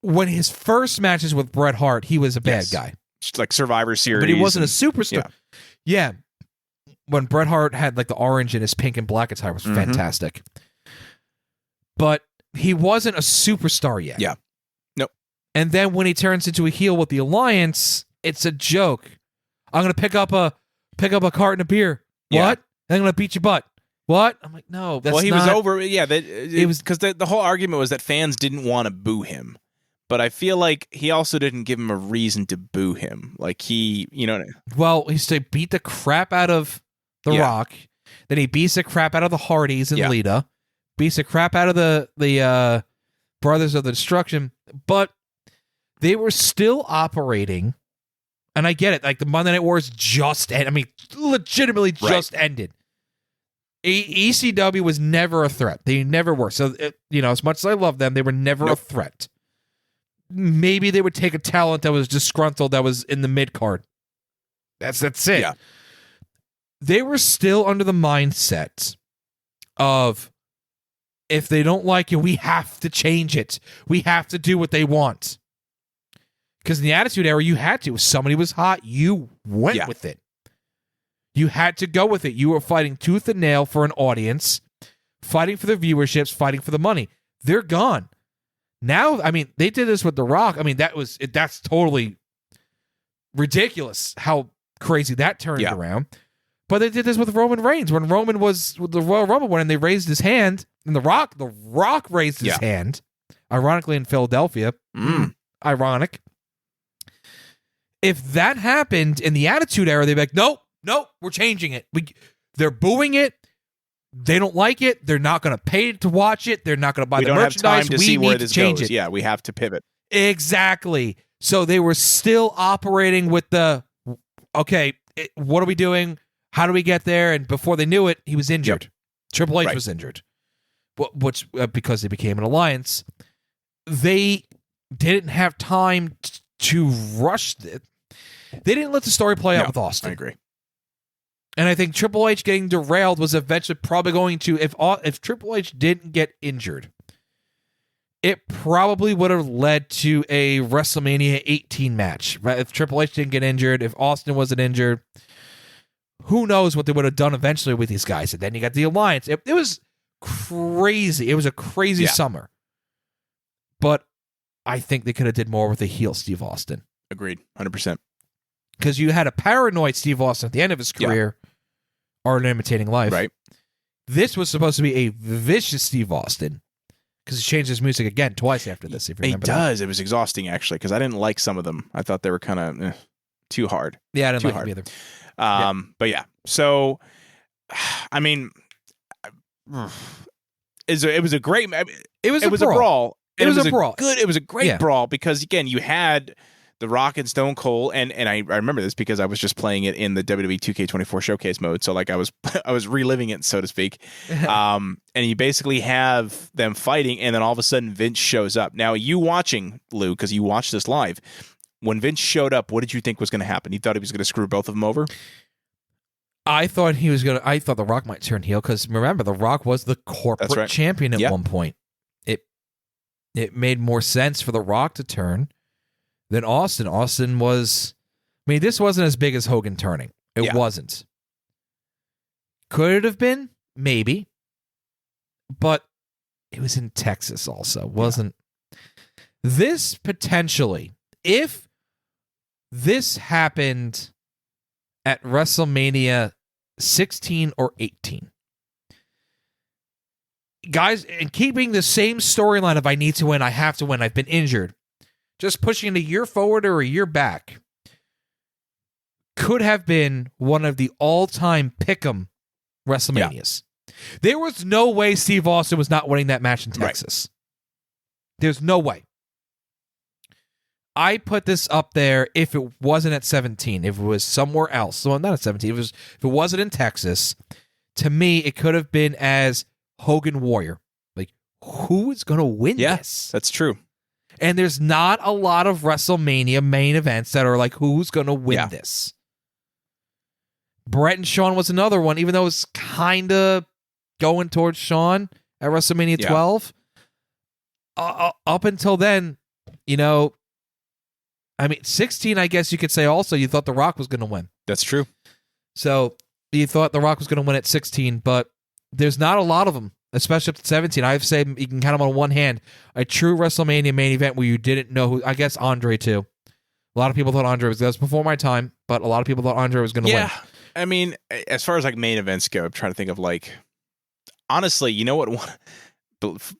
When his first matches with Bret Hart, he was a bad guy. Just like Survivor Series. But he wasn't a superstar. Yeah. When Bret Hart had like the orange in his pink and black attire was fantastic. But he wasn't a superstar yet. Yeah. Nope. And then when he turns into a heel with the Alliance, it's a joke. I'm going to pick up a carton of beer. Yeah. What? I'm going to beat your butt. What? I'm like, no, that's he not... was over. Yeah. It was because the whole argument was that fans didn't want to boo him. But I feel like he also didn't give him a reason to boo him. Like Well, he used to beat the crap out of The Rock. Then he beats the crap out of the Hardys and Lita. Beats the crap out of the Brothers of the Destruction. But they were still operating. And I get it. Like, the Monday Night Wars just ended. Legitimately just ended. ECW was never a threat. They never were. So, as much as I love them, they were never a threat. Maybe they would take a talent that was disgruntled that was in the mid-card. That's it. Yeah. They were still under the mindset of, if they don't like it, we have to change it. We have to do what they want. Because in the Attitude Era, you had to. If somebody was hot, you went with it. You had to go with it. You were fighting tooth and nail for an audience, fighting for the viewerships, fighting for the money. They're gone. Now, they did this with The Rock. That's totally ridiculous how crazy that turned around. But they did this with Roman Reigns. When Roman was with the Royal Rumble when they raised his hand, and The Rock raised his hand, ironically in Philadelphia. Ironic. If that happened in the Attitude Era, they'd be like, nope, we're changing it. They're booing it. They don't like it. They're not going to pay to watch it. They're not going to buy the merchandise. We don't have time to see where need this to change goes. it. Yeah, we have to pivot. Exactly. So they were still operating with the, okay, what are we doing? How do we get there? And before they knew it, he was injured. Yep. Triple H was injured, which because they became an alliance. They didn't have time to rush it. They didn't let the story play out with Austin. I agree. And I think Triple H getting derailed was eventually probably going to, if Triple H didn't get injured, it probably would have led to a WrestleMania 18 match. Right? If Triple H didn't get injured, if Austin wasn't injured, who knows what they would have done eventually with these guys. And then you got the alliance. It was crazy. It was a crazy summer. But I think they could have did more with the heel Steve Austin. Agreed, 100%. Because you had a paranoid Steve Austin at the end of his career, Art of Imitating Life. Right. This was supposed to be a vicious Steve Austin because he changed his music again twice after this. If you remember, does. It was exhausting actually because I didn't like some of them. I thought they were kind of too hard. Yeah, I didn't like them either. But yeah, so I mean, it was a great. It was a brawl. It was a brawl. Good. It was a great brawl because again, you had The Rock and Stone Cold, and I remember this because I was just playing it in the WWE 2K24 showcase mode, so like I was reliving it, so to speak. And you basically have them fighting, and then all of a sudden Vince shows up. Now you watching, Lou, because you watched this live. When Vince showed up, what did you think was going to happen? You thought he was going to screw both of them over? I thought The Rock might turn heel because remember, The Rock was the corporate champion at one point. It made more sense for The Rock to turn than Austin. Austin was, I mean, this wasn't as big as Hogan turning. It wasn't. Could it have been? Maybe. But it was in Texas also. Wasn't this potentially, if this happened at WrestleMania 16 or 18, guys, and keeping the same storyline of I need to win, I have to win, I've been injured, just pushing it a year forward or a year back, could have been one of the all-time pick'em WrestleManias. Yeah. There was no way Steve Austin was not winning that match in Texas. Right. There's no way. I put this up there if it wasn't at 17, if it was somewhere else. So not at 17, if it wasn't in Texas, to me, it could have been as Hogan Warrior. Like, who is going to win this? That's true. And there's not a lot of WrestleMania main events that are like, who's going to win this? Brett and Shawn was another one, even though it was kind of going towards Shawn at WrestleMania 12. Up until then, I mean, 16, I guess you could say also you thought The Rock was going to win. That's true. So you thought The Rock was going to win at 16, but there's not a lot of them, especially up to 17. I've said you can count them on one hand. A true WrestleMania main event where you didn't know who, I guess Andre too. A lot of people thought Andre was, that was before my time, but a lot of people thought Andre was going to win. Yeah. I mean, as far as like main events go, I'm trying to think of like, honestly, you know what?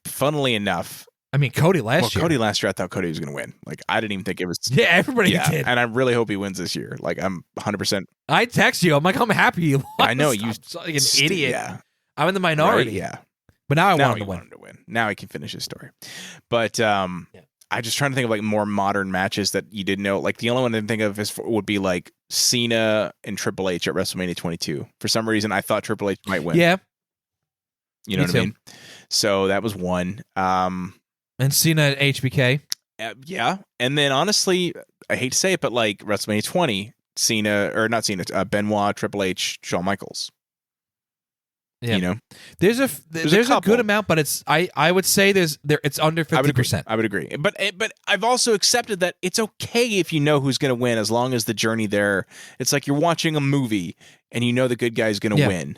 Funnily enough, I mean, Cody last year. Cody last year, I thought Cody was going to win. Like, I didn't even think it was. Yeah, everybody did. And I really hope he wins this year. Like, I'm 100%. I text you. I'm like, I'm happy you lost. I know. You like an idiot. Yeah. I'm in the minority. Right? Yeah. But now I want him to win. Now he can finish his story. But I'm just trying to think of like more modern matches that you didn't know. Like, the only one I didn't think of would be like Cena and Triple H at WrestleMania 22. For some reason, I thought Triple H might win. Yeah. You know what I mean? So that was one. And Cena at HBK. Yeah. And then honestly, I hate to say it, but like WrestleMania 20, Benoit, Triple H, Shawn Michaels. Yeah. There's a good amount, but it's I would say it's under 50%. I would agree. But I've also accepted that it's okay if you know who's going to win as long as the journey there. It's like you're watching a movie and you know the good guy's going to win.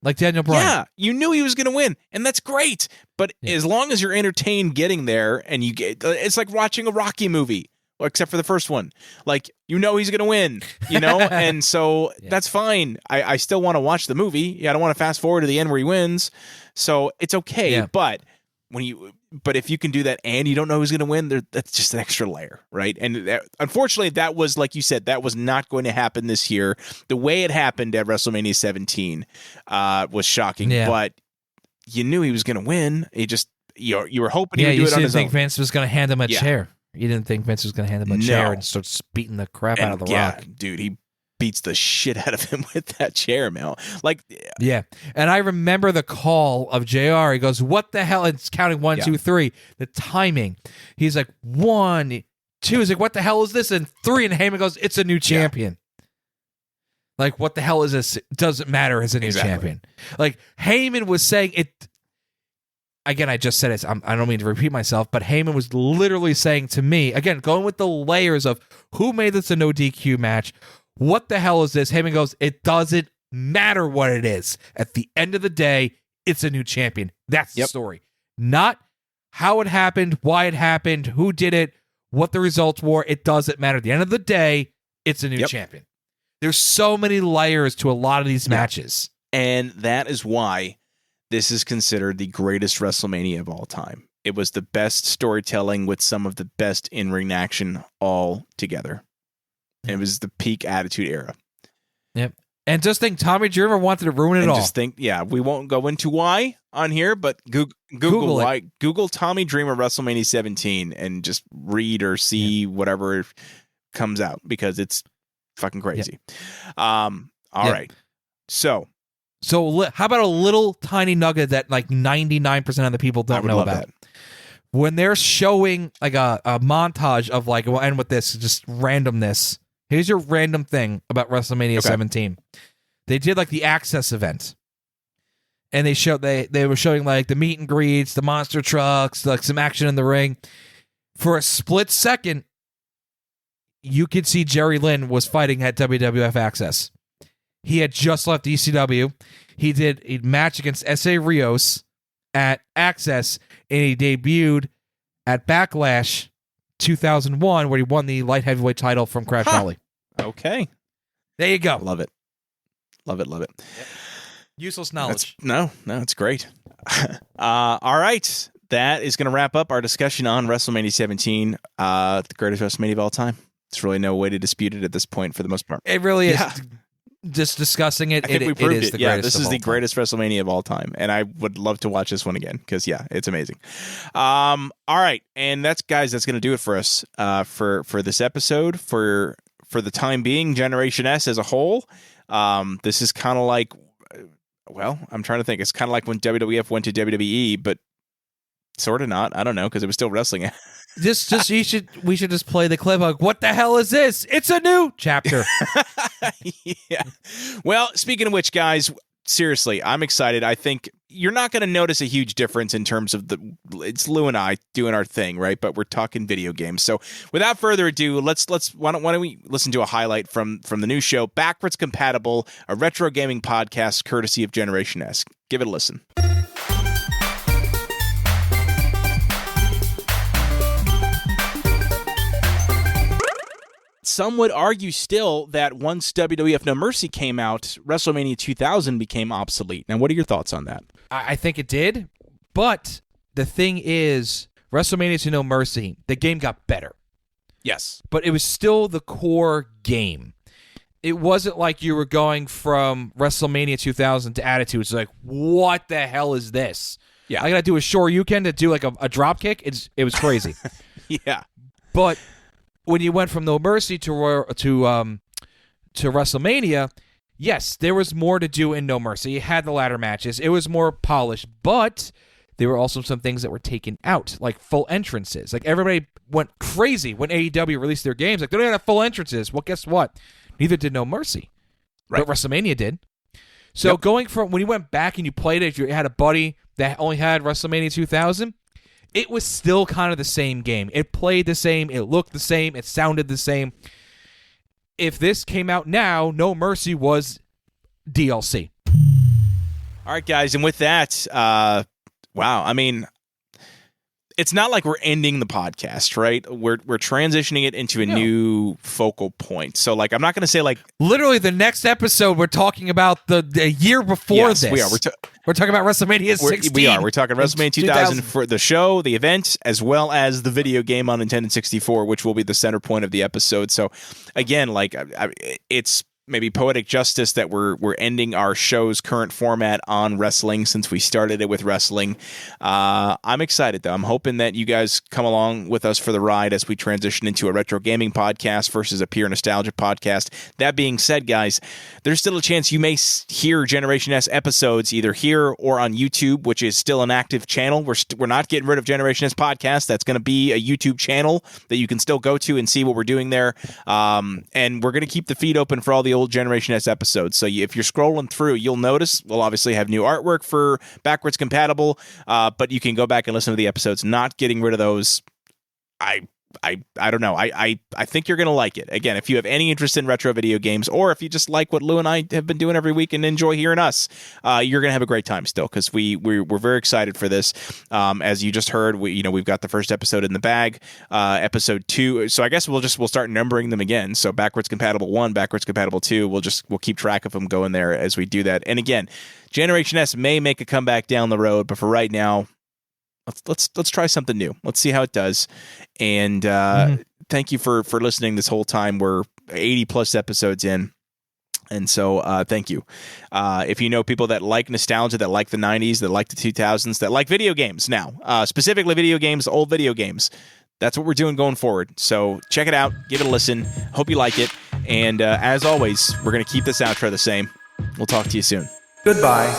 Like Daniel Bryan. Yeah, you knew he was going to win, and that's great. But as long as you're entertained getting there, and it's like watching a Rocky movie, except for the first one. Like, he's going to win, and so that's fine. I still want to watch the movie. Yeah, I don't want to fast forward to the end where he wins. So it's okay. Yeah. But if you can do that and you don't know who's going to win, that's just an extra layer, right? And unfortunately, that was, like you said, that was not going to happen this year. The way it happened at WrestleMania 17 was shocking, but you knew he was going to win. You were hoping he would do it on his own. You didn't think Vince was going to hand him a chair. You didn't think Vince was going to hand him a chair and start beating the crap out of the Rock. Dude, he beats the shit out of him with that chair, man. Like, yeah. And I remember the call of JR. He goes, "What the hell?" It's counting 1, 2, 3. The timing. He's like, 1, 2. He's like, "What the hell is this?" And 3. And Heyman goes, "It's a new champion." Like, what the hell is this? It doesn't matter as a new champion. Like, Heyman was saying it. Again, I just said it. I don't mean to repeat myself, but Heyman was literally saying to me, again, going with the layers of who made this a no DQ match. What the hell is this? Heyman goes, "It doesn't matter what it is. At the end of the day, it's a new champion." That's the story. Not how it happened, why it happened, who did it, what the results were. It doesn't matter. At the end of the day, it's a new champion. There's so many layers to a lot of these matches. And that is why this is considered the greatest WrestleMania of all time. It was the best storytelling with some of the best in-ring action all together. And it was the peak Attitude Era. Yep. And just think, Tommy Dreamer wanted to ruin it all. Just think, we won't go into why on here, but Google why. Google Tommy Dreamer WrestleMania 17 and just read or see whatever comes out because it's fucking crazy. All right. So how about a little tiny nugget that like 99% of the people don't know about? That. When they're showing like a montage of like, we'll end with this, just randomness. Here's your random thing about WrestleMania 17. They did like the Access event. And they were showing like the meet and greets, the monster trucks, like some action in the ring. For a split second, you could see Jerry Lynn was fighting at WWF Access. He had just left ECW. He did a match against S.A. Rios at Access, and he debuted at Backlash 2001, where he won the light heavyweight title from Crash Holly. Okay. There you go. Love it. Love it. Yep. Useless knowledge. No, it's great. All right. That is going to wrap up our discussion on WrestleMania 17, the greatest WrestleMania of all time. There's really no way to dispute it at this point for the most part. It really is. Just discussing it, I think we proved it. This is the time. greatest WrestleMania of all time, and I would love to watch this one again because it's amazing. All right, and that's going to do it for us for this episode. For the time being, Generation S as a whole, this is kind of like, I'm trying to think. It's kind of like when WWF went to WWE, but sort of not. I don't know because it was still wrestling. We should just play the clip of what the hell is this? It's a new chapter. Yeah. Well, speaking of which, guys, seriously, I'm excited. I think you're not going to notice a huge difference in terms of it's Lou and I doing our thing, right? But we're talking video games. So without further ado, why don't we listen to a highlight from the new show, Backwards Compatible, a retro gaming podcast courtesy of Generation S. Give it a listen. Some would argue still that once WWF No Mercy came out, WrestleMania 2000 became obsolete. Now, what are your thoughts on that? I think it did, but the thing is, WrestleMania to No Mercy, the game got better. Yes. But it was still the core game. It wasn't like you were going from WrestleMania 2000 to Attitude. It's like, what the hell is this? Yeah. I got to do a Shoryuken to do like a drop kick. It was crazy. Yeah. But when you went from No Mercy to WrestleMania, yes, there was more to do in No Mercy. You had the ladder matches. It was more polished, but there were also some things that were taken out, like full entrances. Like everybody went crazy when AEW released their games. Like, they don't have full entrances. Well, guess what? Neither did No Mercy. Right. But WrestleMania did. So going from when you went back and you played it, you had a buddy that only had WrestleMania 2000, it was still kind of the same game. It played the same. It looked the same. It sounded the same. If this came out now, No Mercy was DLC. All right, guys. And with that, wow. I mean, it's not like we're ending the podcast, right? We're transitioning it into a new focal point. So, like, I'm not going to say, like... Literally, the next episode, we're talking about the year before this. We are. We're talking about WrestleMania 16. We are. We're talking WrestleMania 2000 for the show, the event, as well as the video game on Nintendo 64, which will be the center point of the episode. So, again, like, it's maybe poetic justice that we're ending our show's current format on wrestling since we started it with wrestling. I'm excited, though. I'm hoping that you guys come along with us for the ride as we transition into a retro gaming podcast versus a pure nostalgia podcast. That being said, guys, there's still a chance you may hear Generation S episodes either here or on YouTube, which is still an active channel. We're not getting rid of Generation S podcast. That's going to be a YouTube channel that you can still go to and see what we're doing there. And we're going to keep the feed open for all the old Generation S episodes. So if you're scrolling through, you'll notice we'll obviously have new artwork for backwards compatible, but you can go back and listen to the episodes. Not getting rid of those. I don't know. I think you're going to like it. Again, if you have any interest in retro video games, or if you just like what Lou and I have been doing every week and enjoy hearing us, you're going to have a great time still, because we're very excited for this. As you just heard, we've got the first episode in the bag, episode 2. So I guess we'll start numbering them again. So backwards compatible 1, backwards compatible 2. We'll keep track of them going there as we do that. And again, Generation S may make a comeback down the road, but for right now, let's try something new. Let's see how it does. And thank you for listening this whole time. We're 80 plus episodes in. And so thank you. If you know people that like nostalgia, that like the 90s, that like the 2000s, that like video games now, specifically video games, old video games, that's what we're doing going forward. So check it out. Give it a listen. Hope you like it. And as always, we're going to keep this outro the same. We'll talk to you soon. Goodbye.